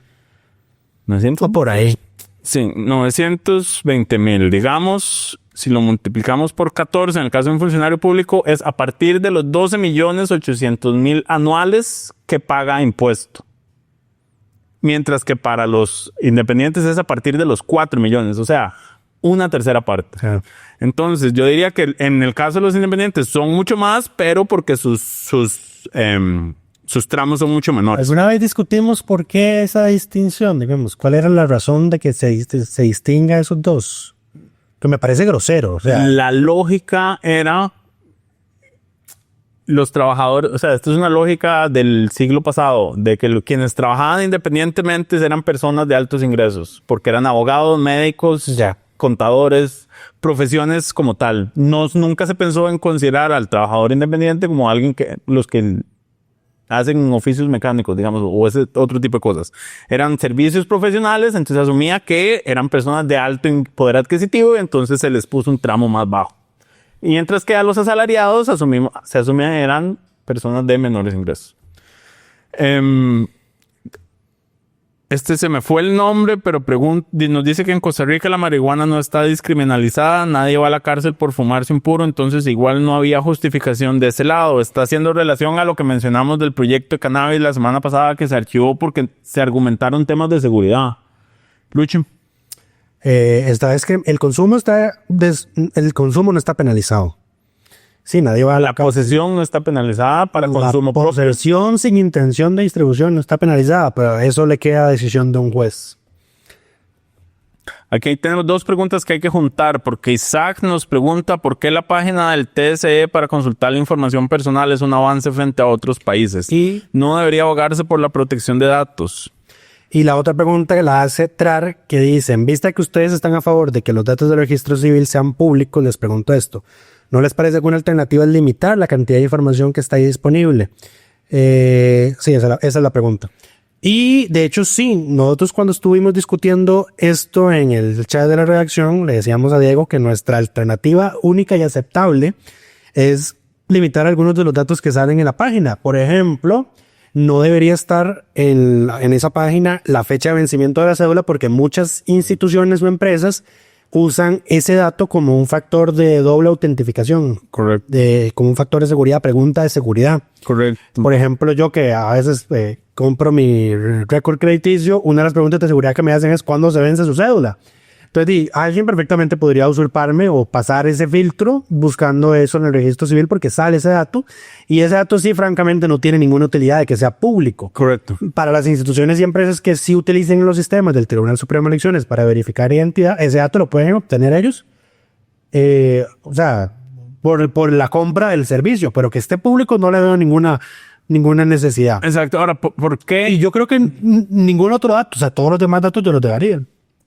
900 o por ahí. Sí, 920,000. Digamos, si lo multiplicamos por 14, en el caso de un funcionario público, es a partir de los 12,800,000 anuales que paga impuesto. Mientras que para los independientes es a partir de los 4 millones, o sea, una tercera parte. Claro. Entonces, yo diría que en el caso de los independientes son mucho más, pero porque sus tramos son mucho menores. ¿Alguna vez discutimos por qué esa distinción? Digamos, ¿cuál era la razón de que se distinga esos dos? Que me parece grosero. O sea, la lógica era los trabajadores, o sea, esto es una lógica del siglo pasado, de que quienes trabajaban independientemente eran personas de altos ingresos, porque eran abogados, médicos, contadores, profesiones como tal. Nunca se pensó en considerar al trabajador independiente como alguien los que hacen oficios mecánicos, digamos, o ese otro tipo de cosas. Eran servicios profesionales, entonces se asumía que eran personas de alto poder adquisitivo y entonces se les puso un tramo más bajo. Y mientras que a los asalariados se asumía eran personas de menores ingresos. Se me fue el nombre, pero nos dice que en Costa Rica la marihuana no está descriminalizada, nadie va a la cárcel por fumarse un puro, entonces igual no había justificación de ese lado. Está haciendo relación a lo que mencionamos del proyecto de cannabis la semana pasada que se archivó porque se argumentaron temas de seguridad. Lucho. Esta vez que el consumo no está penalizado. Sí, nadie va a la posesión no está penalizada para consumo propio. La posesión sin intención de distribución no está penalizada, pero eso le queda a decisión de un juez. Aquí tenemos dos preguntas que hay que juntar, porque Isaac nos pregunta por qué la página del TSE para consultar la información personal es un avance frente a otros países. Y no debería abogarse por la protección de datos. Y la otra pregunta que la hace Trar, que dice, en vista que ustedes están a favor de que los datos del registro civil sean públicos, les pregunto esto. ¿No les parece que una alternativa es limitar la cantidad de información que está ahí disponible? Sí, esa es la pregunta. Y de hecho sí, nosotros cuando estuvimos discutiendo esto en el chat de la redacción, le decíamos a Diego que nuestra alternativa única y aceptable es limitar algunos de los datos que salen en la página. Por ejemplo, no debería estar en esa página la fecha de vencimiento de la cédula porque muchas instituciones o empresas usan ese dato como un factor de doble autentificación. Correcto. Como un factor de seguridad, pregunta de seguridad. Correcto. Por ejemplo, yo que a veces compro mi récord crediticio, una de las preguntas de seguridad que me hacen es ¿cuándo se vence su cédula? Entonces, alguien perfectamente podría usurparme o pasar ese filtro buscando eso en el registro civil porque sale ese dato y ese dato sí, francamente, no tiene ninguna utilidad de que sea público. Correcto. Para las instituciones y empresas que sí utilicen los sistemas del Tribunal Supremo de Elecciones para verificar identidad, ese dato lo pueden obtener ellos, por la compra del servicio, pero que esté público no le veo ninguna necesidad. Exacto. Ahora, ¿por qué? Y yo creo que ningún otro dato, o sea, todos los demás datos yo los dejaría.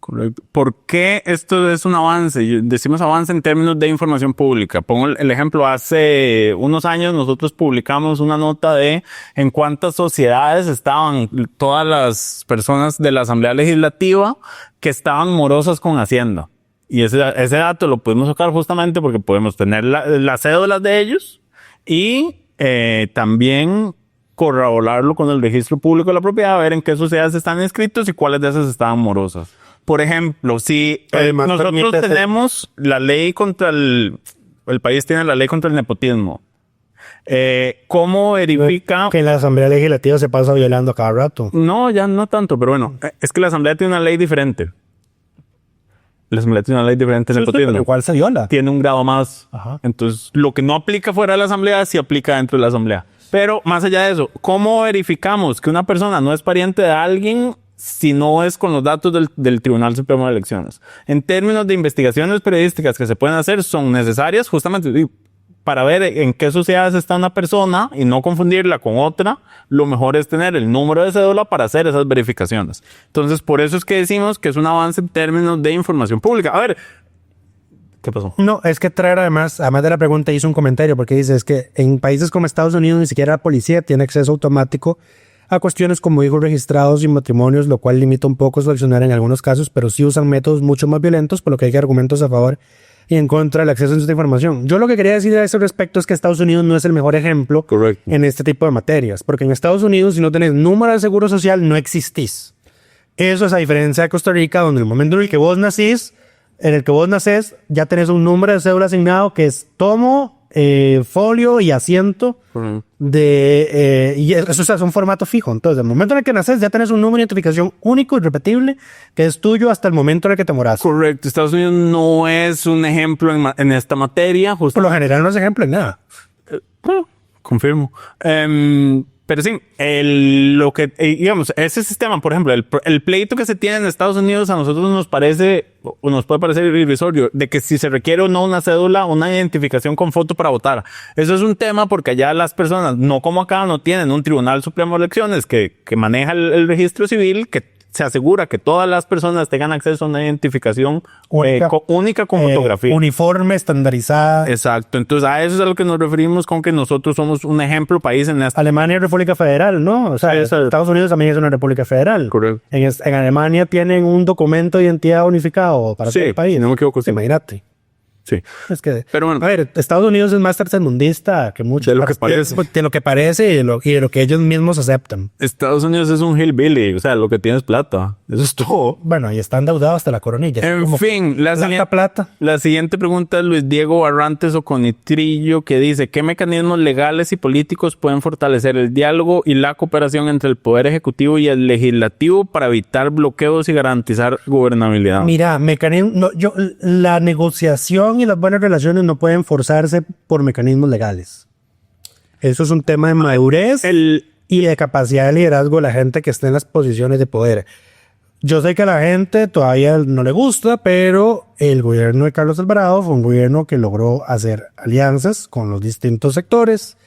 Correcto. ¿Por qué esto es un avance? Decimos avance en términos de información pública. Pongo el ejemplo, hace unos años nosotros publicamos una nota de en cuántas sociedades estaban todas las personas de la Asamblea Legislativa que estaban morosas con Hacienda. Y ese dato lo pudimos sacar justamente porque podemos tener las cédulas de ellos y también corroborarlo con el registro público de la propiedad, a ver en qué sociedades están inscritos y cuáles de esas estaban morosas. Por ejemplo, si nosotros tenemos la ley contra el país tiene la ley contra el nepotismo, ¿cómo verifica? Que la Asamblea Legislativa se pasa violando cada rato. No, ya no tanto, pero bueno, es que la Asamblea tiene una ley diferente. La Asamblea tiene una ley diferente de nepotismo. ¿Pero cuál se viola? Tiene un grado más. Ajá. Entonces, lo que no aplica fuera de la Asamblea, sí aplica dentro de la Asamblea. Pero, más allá de eso, ¿cómo verificamos que una persona no es pariente de alguien si no es con los datos del Tribunal Supremo de Elecciones? En términos de investigaciones periodísticas que se pueden hacer, son necesarias justamente para ver en qué sociedades está una persona y no confundirla con otra. Lo mejor es tener el número de cédula para hacer esas verificaciones. Entonces, por eso es que decimos que es un avance en términos de información pública. A ver, ¿qué pasó? No, es que Traer además de la pregunta hizo un comentario porque dice es que en países como Estados Unidos ni siquiera la policía tiene acceso automático a cuestiones como hijos registrados y matrimonios, lo cual limita un poco su accionar en algunos casos, pero sí usan métodos mucho más violentos, por lo que hay argumentos a favor y en contra del acceso a esta información. Yo lo que quería decir a ese respecto es que Estados Unidos no es el mejor ejemplo en este tipo de materias, porque en Estados Unidos si no tenés número de seguro social no existís. Eso es a diferencia de Costa Rica, donde el momento en el que vos nacés, ya tenés un número de cédula asignado que es tomo, folio y asiento y eso es un formato fijo. Entonces, el momento en el que naces ya tenés un número de identificación único y repetible que es tuyo hasta el momento en el que te moras. Correcto. Estados Unidos no es un ejemplo en esta materia. Por lo general no es ejemplo en nada. Confirmo. Pero sí, digamos, ese sistema, por ejemplo, el pleito que se tiene en Estados Unidos a nosotros nos puede parecer irrisorio, de que si se requiere o no una cédula, una identificación con foto para votar. Eso es un tema porque allá las personas, no como acá, no tienen un Tribunal Supremo de Elecciones que maneja el registro civil, que se asegura que todas las personas tengan acceso a una identificación única con fotografía. Uniforme, estandarizada. Exacto. Entonces, a eso es a lo que nos referimos con que nosotros somos un ejemplo país en esta. Alemania es república federal, ¿no? O sea, Estados Unidos también es una república federal. Correcto. En Alemania tienen un documento de identidad unificado para todo el país. No me equivoco. Sí. Imagínate. Sí. Es que, Pero bueno. a ver, Estados Unidos es más tercermundista que mucho. De lo que parece. De lo que parece y de lo que ellos mismos aceptan. Estados Unidos es un hillbilly, o sea, lo que tiene es plata. Eso es todo. Bueno, y está endeudado hasta la coronilla. En fin, plata. La siguiente pregunta es Luis Diego Barrantes o Conitrillo, que dice: ¿qué mecanismos legales y políticos pueden fortalecer el diálogo y la cooperación entre el Poder Ejecutivo y el Legislativo para evitar bloqueos y garantizar gobernabilidad? Mira, la negociación y las buenas relaciones no pueden forzarse por mecanismos legales. Eso es un tema de madurez y de capacidad de liderazgo de la gente que esté en las posiciones de poder. Yo sé que a la gente todavía no le gusta, pero el gobierno de Carlos Alvarado fue un gobierno que logró hacer alianzas con los distintos sectores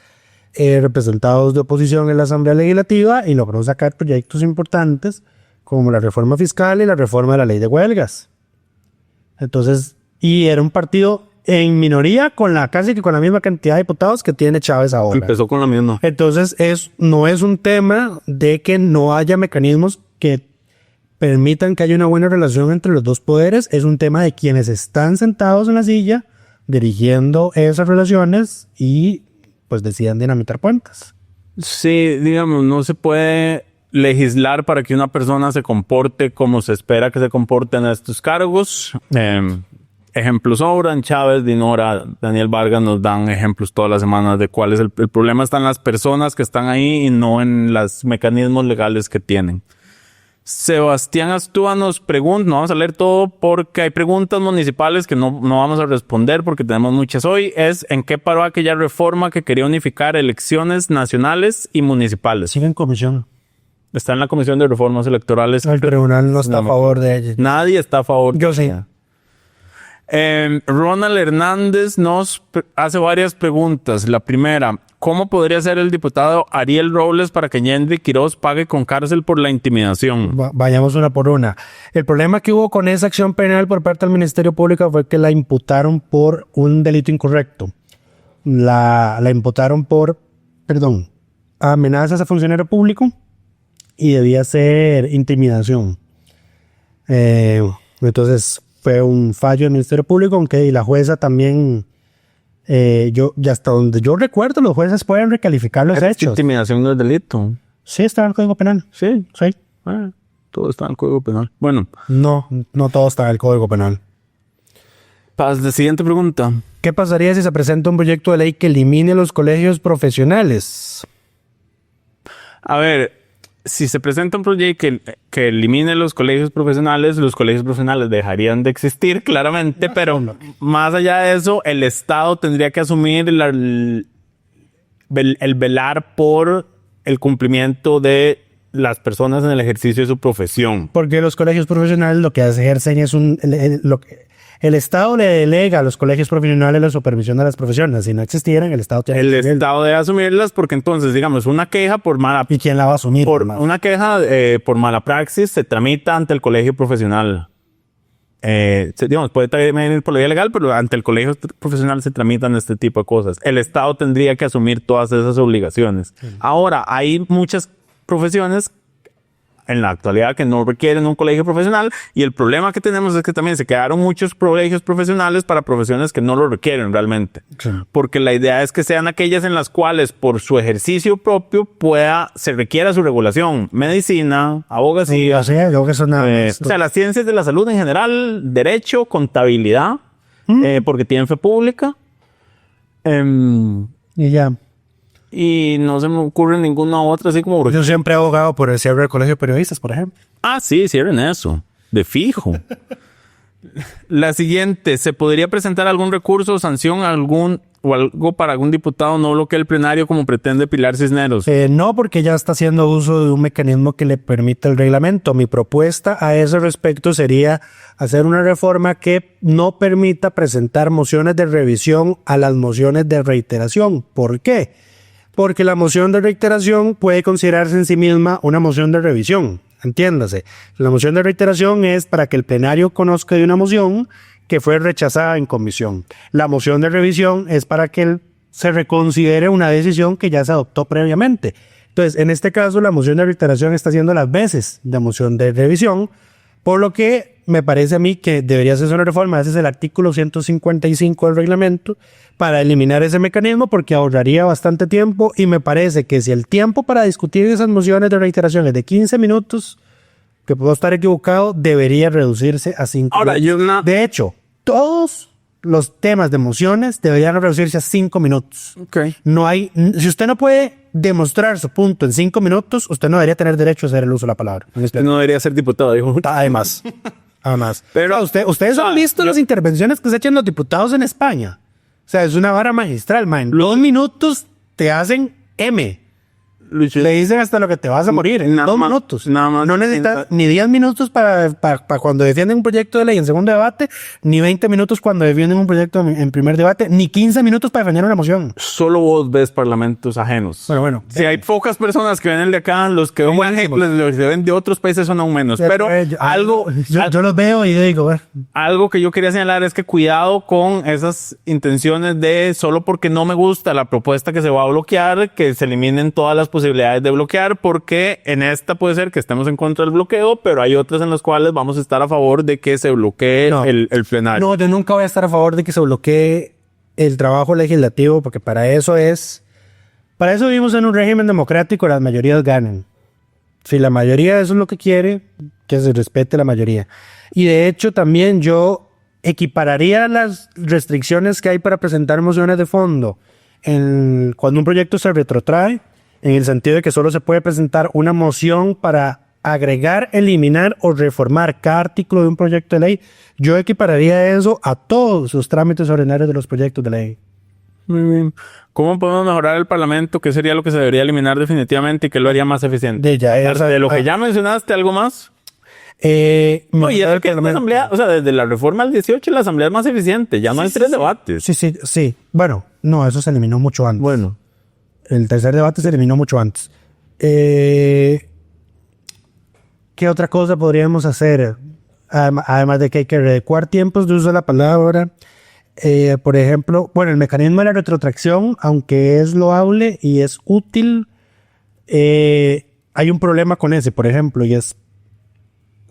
representados de oposición en la Asamblea Legislativa y logró sacar proyectos importantes como la reforma fiscal y la reforma de la ley de huelgas. Entonces, y era un partido en minoría casi que con la misma cantidad de diputados que tiene Chávez ahora. Empezó con la misma. Entonces, no es un tema de que no haya mecanismos que permitan que haya una buena relación entre los dos poderes. Es un tema de quienes están sentados en la silla dirigiendo esas relaciones y pues decidan dinamitar puentes. Sí, digamos, no se puede legislar para que una persona se comporte como se espera que se comporte en estos cargos. Ejemplos sobran. Chávez, Dinora, Daniel Vargas nos dan ejemplos todas las semanas de cuál es el problema. Está en las personas que están ahí y no en los mecanismos legales que tienen. Sebastián Astúa nos pregunta, no vamos a leer todo porque hay preguntas municipales que no vamos a responder porque tenemos muchas hoy. ¿En qué paró aquella reforma que quería unificar elecciones nacionales y municipales? Sigue en comisión. Está en la Comisión de Reformas Electorales. El tribunal no está a favor de ella. Nadie está a favor. Yo sí. Ronald Hernández nos hace varias preguntas. La primera: ¿cómo podría ser el diputado Ariel Robles para que Yendri Quiroz pague con cárcel por la intimidación? Vayamos una por una. El problema que hubo con esa acción penal por parte del Ministerio Público fue que la imputaron por un delito incorrecto. La imputaron por, amenazas a funcionario público y debía ser intimidación. Entonces fue un fallo del Ministerio Público, aunque la jueza también, hasta donde yo recuerdo, los jueces pueden recalificar los hechos. Intimidación no es delito. Sí, está en el Código Penal. Sí. Todo está en el Código Penal. Bueno. No todo está en el Código Penal. La siguiente pregunta. ¿Qué pasaría si se presenta un proyecto de ley que elimine los colegios profesionales? A ver, si se presenta un proyecto que elimine los colegios profesionales dejarían de existir, claramente, pero más allá de eso, el Estado tendría que asumir el velar por el cumplimiento de las personas en el ejercicio de su profesión. Porque los colegios profesionales lo que ejercen es el Estado le delega a los colegios profesionales la supervisión de las profesiones. Si no existieran, el Estado tiene que Estado debe asumirlas porque entonces, digamos, una queja por mala... ¿Y quién la va a asumir? Una queja por mala praxis se tramita ante el colegio profesional. Digamos, puede también ir por la vía legal, pero ante el colegio profesional se tramitan este tipo de cosas. El Estado tendría que asumir todas esas obligaciones. Ahora, hay muchas profesiones en la actualidad que no requieren un colegio profesional y el problema que tenemos es que también se quedaron muchos colegios profesionales para profesiones que no lo requieren realmente. Sí. Porque la idea es que sean aquellas en las cuales por su ejercicio propio se requiera su regulación. Medicina, abogacía. O sea, las ciencias de la salud en general, derecho, contabilidad, porque tienen fe pública. Y ya. Y no se me ocurre ninguna otra así como... Yo siempre he abogado por el cierre del colegio de periodistas, por ejemplo. Ah, sí, cierren eso. De fijo. La siguiente. ¿Se podría presentar algún recurso o sanción o algo para algún diputado no bloquee el plenario como pretende Pilar Cisneros? No, porque ya está haciendo uso de un mecanismo que le permite el reglamento. Mi propuesta a ese respecto sería hacer una reforma que no permita presentar mociones de revisión a las mociones de reiteración. ¿Por qué? Porque la moción de reiteración puede considerarse en sí misma una moción de revisión. Entiéndase. La moción de reiteración es para que el plenario conozca de una moción que fue rechazada en comisión. La moción de revisión es para que se reconsidere una decisión que ya se adoptó previamente. Entonces, en este caso, la moción de reiteración está haciendo las veces de moción de revisión, por lo que me parece a mí que debería hacerse una reforma. Ese es el artículo 155 del reglamento para eliminar ese mecanismo porque ahorraría bastante tiempo y me parece que si el tiempo para discutir esas mociones de reiteración es de 15 minutos, que puedo estar equivocado, debería reducirse a 5 minutos. De hecho, todos los temas de mociones deberían reducirse a 5 minutos. Okay. No hay, si usted no puede demostrar su punto en 5 minutos, usted no debería tener derecho a hacer el uso de la palabra. Usted no debería ser diputado, dijo. Además. Pero ustedes han visto las intervenciones que se echan los diputados en España. O sea, es una vara magistral, man. 2 minutos te hacen M. Le dicen hasta lo que te vas a morir en 2 minutos. Nada más. No necesitas ni 10 minutos para cuando defienden un proyecto de ley en segundo debate, ni 20 minutos cuando defienden un proyecto en primer debate, ni 15 minutos para defender una moción. Solo vos ves parlamentos ajenos. Bueno. Si hay pocas personas que vienen de acá, los que ven de otros países son aún menos. Pero yo los veo y digo, algo que yo quería señalar es que cuidado con esas intenciones de solo porque no me gusta la propuesta que se va a bloquear, que se eliminen todas las posibilidades de bloquear, porque en esta puede ser que estemos en contra del bloqueo, pero hay otras en las cuales vamos a estar a favor de que se bloquee el plenario. No, yo nunca voy a estar a favor de que se bloquee el trabajo legislativo, porque para eso vivimos en un régimen democrático, las mayorías ganan. Si la mayoría eso es lo que quiere, que se respete la mayoría. Y de hecho también yo equipararía las restricciones que hay para presentar mociones de fondo cuando un proyecto se retrotrae, en el sentido de que solo se puede presentar una moción para agregar, eliminar o reformar cada artículo de un proyecto de ley. Yo equipararía eso a todos los trámites ordinarios de los proyectos de ley. Muy bien. ¿Cómo podemos mejorar el Parlamento? ¿Qué sería lo que se debería eliminar definitivamente y que lo haría más eficiente? De lo que ya mencionaste, ¿algo más? Y es que esta asamblea, o sea, desde la reforma al 18 la asamblea es más eficiente. Ya no hay 3 debates. Sí. Bueno, no, eso se eliminó mucho antes. Bueno. El tercer debate se eliminó mucho antes. ¿Qué otra cosa podríamos hacer? Además de que hay que adecuar tiempos de uso de la palabra. Por ejemplo, el mecanismo de la retrotracción, aunque es loable y es útil, hay un problema con ese, por ejemplo, y es: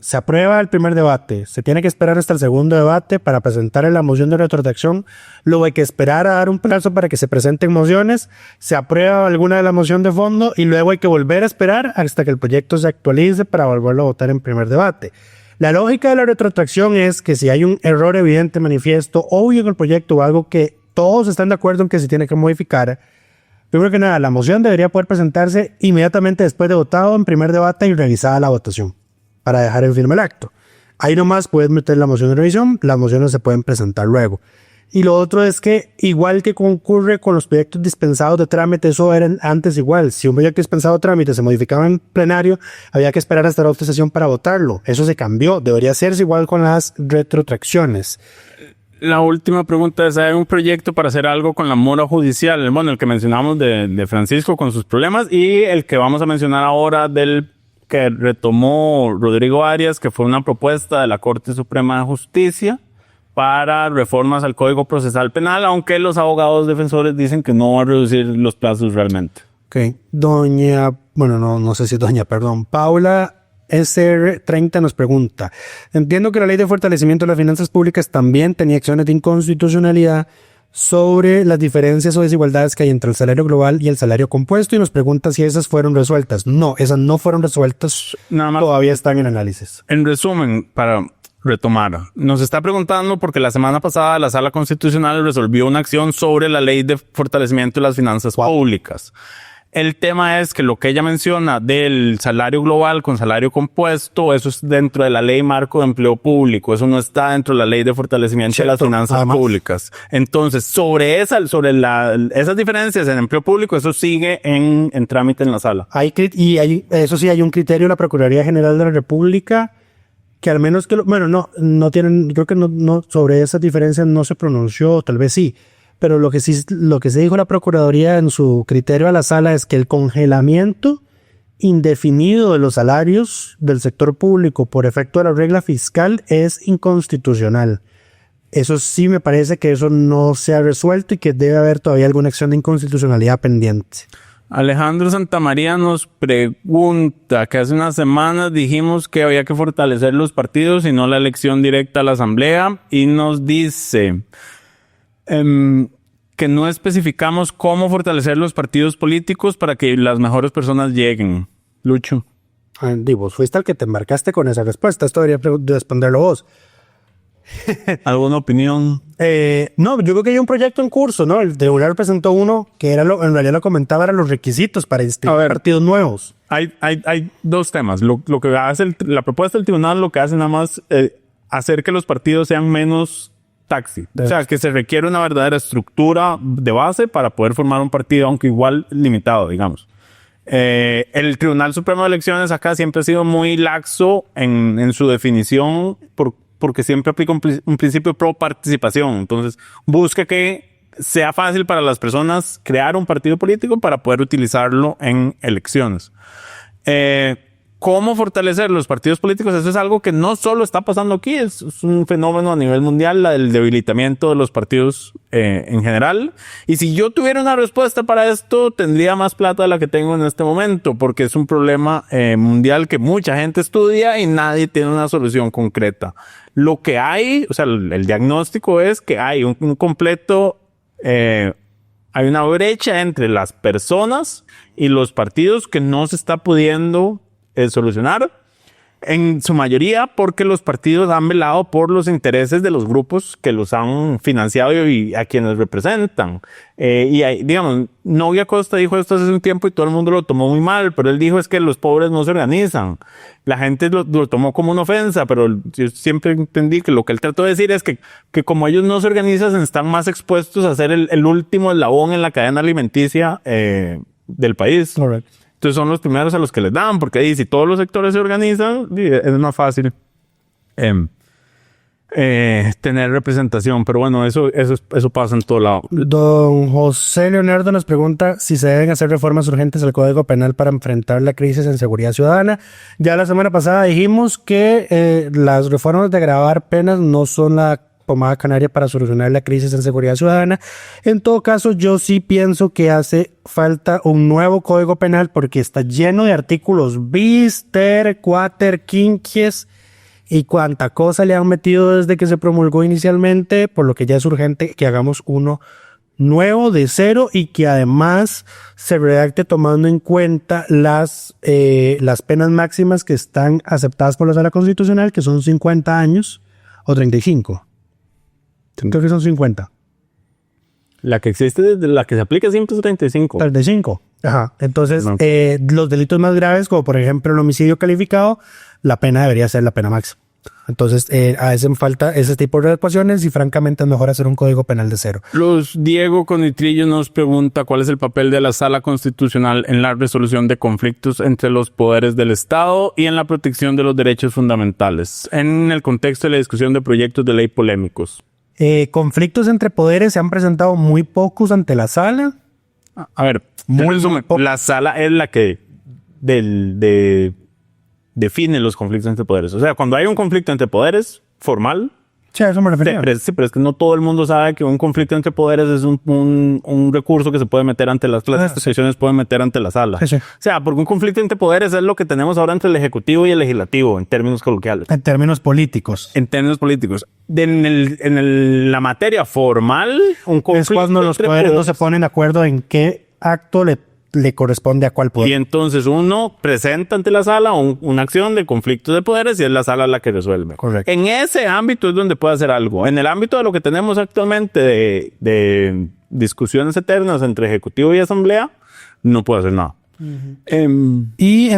se aprueba el primer debate, se tiene que esperar hasta el segundo debate para presentar la moción de retrotracción, luego hay que esperar a dar un plazo para que se presenten mociones, se aprueba alguna de la moción de fondo y luego hay que volver a esperar hasta que el proyecto se actualice para volverlo a votar en primer debate. La lógica de la retrotracción es que si hay un error evidente, manifiesto, obvio en el proyecto o algo que todos están de acuerdo en que se tiene que modificar, primero que nada, la moción debería poder presentarse inmediatamente después de votado en primer debate y revisada la votación, para dejar en firme el acto. Ahí nomás puedes meter la moción de revisión, las mociones se pueden presentar luego. Y lo otro es que, igual que ocurre con los proyectos dispensados de trámite, eso era antes igual. Si un proyecto dispensado de trámite se modificaba en plenario, había que esperar hasta la otra sesión para votarlo. Eso se cambió. Debería hacerse igual con las retrotracciones. La última pregunta es: ¿hay un proyecto para hacer algo con la mora judicial? Bueno, el que mencionamos de Francisco con sus problemas y el que vamos a mencionar ahora del que retomó Rodrigo Arias, que fue una propuesta de la Corte Suprema de Justicia para reformas al Código Procesal Penal, aunque los abogados defensores dicen que no va a reducir los plazos realmente. Ok. Paula SR30 nos pregunta: entiendo que la Ley de Fortalecimiento de las Finanzas Públicas también tenía acciones de inconstitucionalidad sobre las diferencias o desigualdades que hay entre el salario global y el salario compuesto, y nos pregunta si esas fueron resueltas. No, esas no fueron resueltas. Nada más. Todavía están en análisis. En resumen, para retomar, nos está preguntando porque la semana pasada la Sala Constitucional resolvió una acción sobre la Ley de Fortalecimiento de las Finanzas Públicas. El tema es que lo que ella menciona del salario global con salario compuesto, eso es dentro de la Ley Marco de Empleo Público. Eso no está dentro de la Ley de Fortalecimiento de las Finanzas Públicas. Entonces, sobre esas diferencias en empleo público, eso sigue en trámite en la sala. Hay un criterio de la Procuraduría General de la República que al menos no tienen, creo que no sobre esas diferencias no se pronunció, tal vez sí. Pero lo que se dijo la Procuraduría en su criterio a la sala es que el congelamiento indefinido de los salarios del sector público por efecto de la regla fiscal es inconstitucional. Eso sí me parece que eso no se ha resuelto y que debe haber todavía alguna acción de inconstitucionalidad pendiente. Alejandro Santamaría nos pregunta que hace unas semanas dijimos que había que fortalecer los partidos y no la elección directa a la asamblea, y nos dice que no especificamos cómo fortalecer los partidos políticos para que las mejores personas lleguen. Lucho. Vos fuiste el que te embarcaste con esa respuesta. Esto debería responderlo vos. ¿Alguna opinión? No, yo creo que hay un proyecto en curso, ¿no? El tribunal presentó uno que era en realidad lo comentaba, eran los requisitos para inscribir partidos nuevos. Hay dos temas. Lo que hace la propuesta del tribunal, lo que hace nada más hacer que los partidos sean menos taxi. O sea, que se requiere una verdadera estructura de base para poder formar un partido, aunque igual limitado, digamos. El Tribunal Supremo de Elecciones acá siempre ha sido muy laxo en su definición porque siempre aplica un principio pro participación. Entonces, busca que sea fácil para las personas crear un partido político para poder utilizarlo en elecciones. ¿Cómo fortalecer los partidos políticos? Eso es algo que no solo está pasando aquí, es un fenómeno a nivel mundial, el debilitamiento de los partidos en general. Y si yo tuviera una respuesta para esto, tendría más plata de la que tengo en este momento, porque es un problema mundial que mucha gente estudia y nadie tiene una solución concreta. Lo que hay, o sea, el diagnóstico es que hay un completo... hay una brecha entre las personas y los partidos que no se está pudiendo solucionar, en su mayoría porque los partidos han velado por los intereses de los grupos que los han financiado y a quienes representan. Digamos, Novia Costa dijo esto hace un tiempo y todo el mundo lo tomó muy mal, pero él dijo es que los pobres no se organizan. La gente lo tomó como una ofensa, pero yo siempre entendí que lo que él trató de decir es que como ellos no se organizan, están más expuestos a ser el último eslabón en la cadena alimenticia del país. Correcto. Entonces son los primeros a los que les dan, porque ahí si todos los sectores se organizan, es más fácil tener representación. Pero bueno, eso pasa en todo lado. Don José Leonardo nos pregunta si se deben hacer reformas urgentes al Código Penal para enfrentar la crisis en seguridad ciudadana. Ya la semana pasada dijimos que las reformas de agravar penas no son la pomada canaria para solucionar la crisis en seguridad ciudadana. En todo caso, yo sí pienso que hace falta un nuevo Código Penal porque está lleno de artículos bis, ter, quater, quinquies y cuánta cosa le han metido desde que se promulgó inicialmente, por lo que ya es urgente que hagamos uno nuevo de cero y que además se redacte tomando en cuenta las penas máximas que están aceptadas por la Sala Constitucional, que son 50 años o 35. Creo que son 50. La que existe, desde la que se aplica siempre es 35. 35. Ajá. Entonces, no. Los delitos más graves, como por ejemplo el homicidio calificado, la pena debería ser la pena máxima. Entonces, hacen falta ese tipo de ecuaciones y francamente es mejor hacer un código penal de cero. Diego Conitrillo nos pregunta cuál es el papel de la Sala Constitucional en la resolución de conflictos entre los poderes del Estado y en la protección de los derechos fundamentales, en el contexto de la discusión de proyectos de ley polémicos. Conflictos entre poderes se han presentado muy pocos ante la sala. A ver, la sala es la que define los conflictos entre poderes. O sea, cuando hay un conflicto entre poderes formal... Sí, a eso me refería. Sí, pero es que no todo el mundo sabe que un conflicto entre poderes es un recurso que se puede meter ante las instituciones, pueden meter ante la sala. Sí, sí. O sea, porque un conflicto entre poderes es lo que tenemos ahora entre el Ejecutivo y el Legislativo, en términos coloquiales. En términos políticos. En términos políticos. La materia formal, un conflicto es cuando los poderes no se ponen de acuerdo en qué acto le corresponde a cuál poder. Y entonces uno presenta ante la sala una acción de conflictos de poderes y es la sala la que resuelve. Correcto. En ese ámbito es donde puede hacer algo. En el ámbito de lo que tenemos actualmente de discusiones eternas entre Ejecutivo y Asamblea, no puede hacer nada. Uh-huh. Y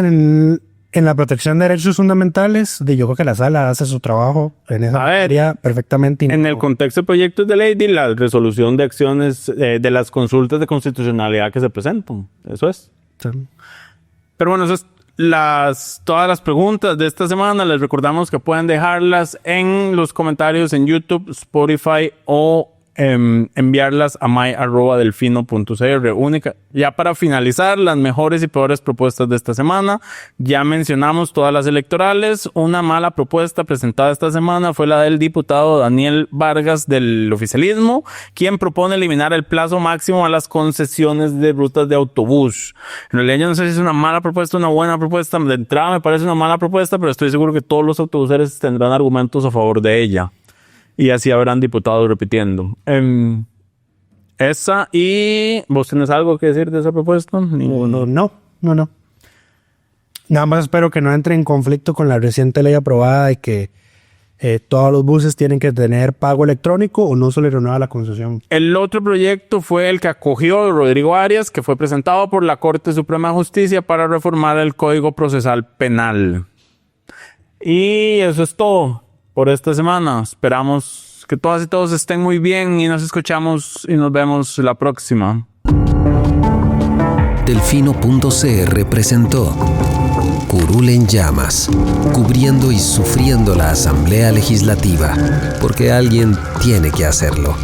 en la protección de derechos fundamentales, yo creo que la sala hace su trabajo en esa área perfectamente. En el contexto de proyectos de ley y la resolución de acciones de las consultas de constitucionalidad que se presentan. Eso es. Sí. Pero bueno, eso es todas las preguntas de esta semana. Les recordamos que pueden dejarlas en los comentarios en YouTube, Spotify o enviarlas a my@delfino.cr. Única. Ya para finalizar, las mejores y peores propuestas de esta semana. Ya mencionamos todas las electorales. Una mala propuesta presentada esta semana fue la del diputado Daniel Vargas del oficialismo, quien propone eliminar el plazo máximo a las concesiones de rutas de autobús. En realidad yo no sé si es una mala propuesta o una buena propuesta. De entrada me parece una mala propuesta, pero estoy seguro que todos los autobuseros tendrán argumentos a favor de ella. Y así habrán diputados repitiendo. Esa, y ¿vos tenés algo que decir de esa propuesta? No. Nada más espero que no entre en conflicto con la reciente ley aprobada de que todos los buses tienen que tener pago electrónico o no se le renueva la concesión. El otro proyecto fue el que acogió Rodrigo Arias, que fue presentado por la Corte Suprema de Justicia para reformar el Código Procesal Penal. Y eso es todo por esta semana. Esperamos que todas y todos estén muy bien y nos escuchamos y nos vemos la próxima. Delfino.cr presentó Curul en Llamas, cubriendo y sufriendo la Asamblea Legislativa, porque alguien tiene que hacerlo.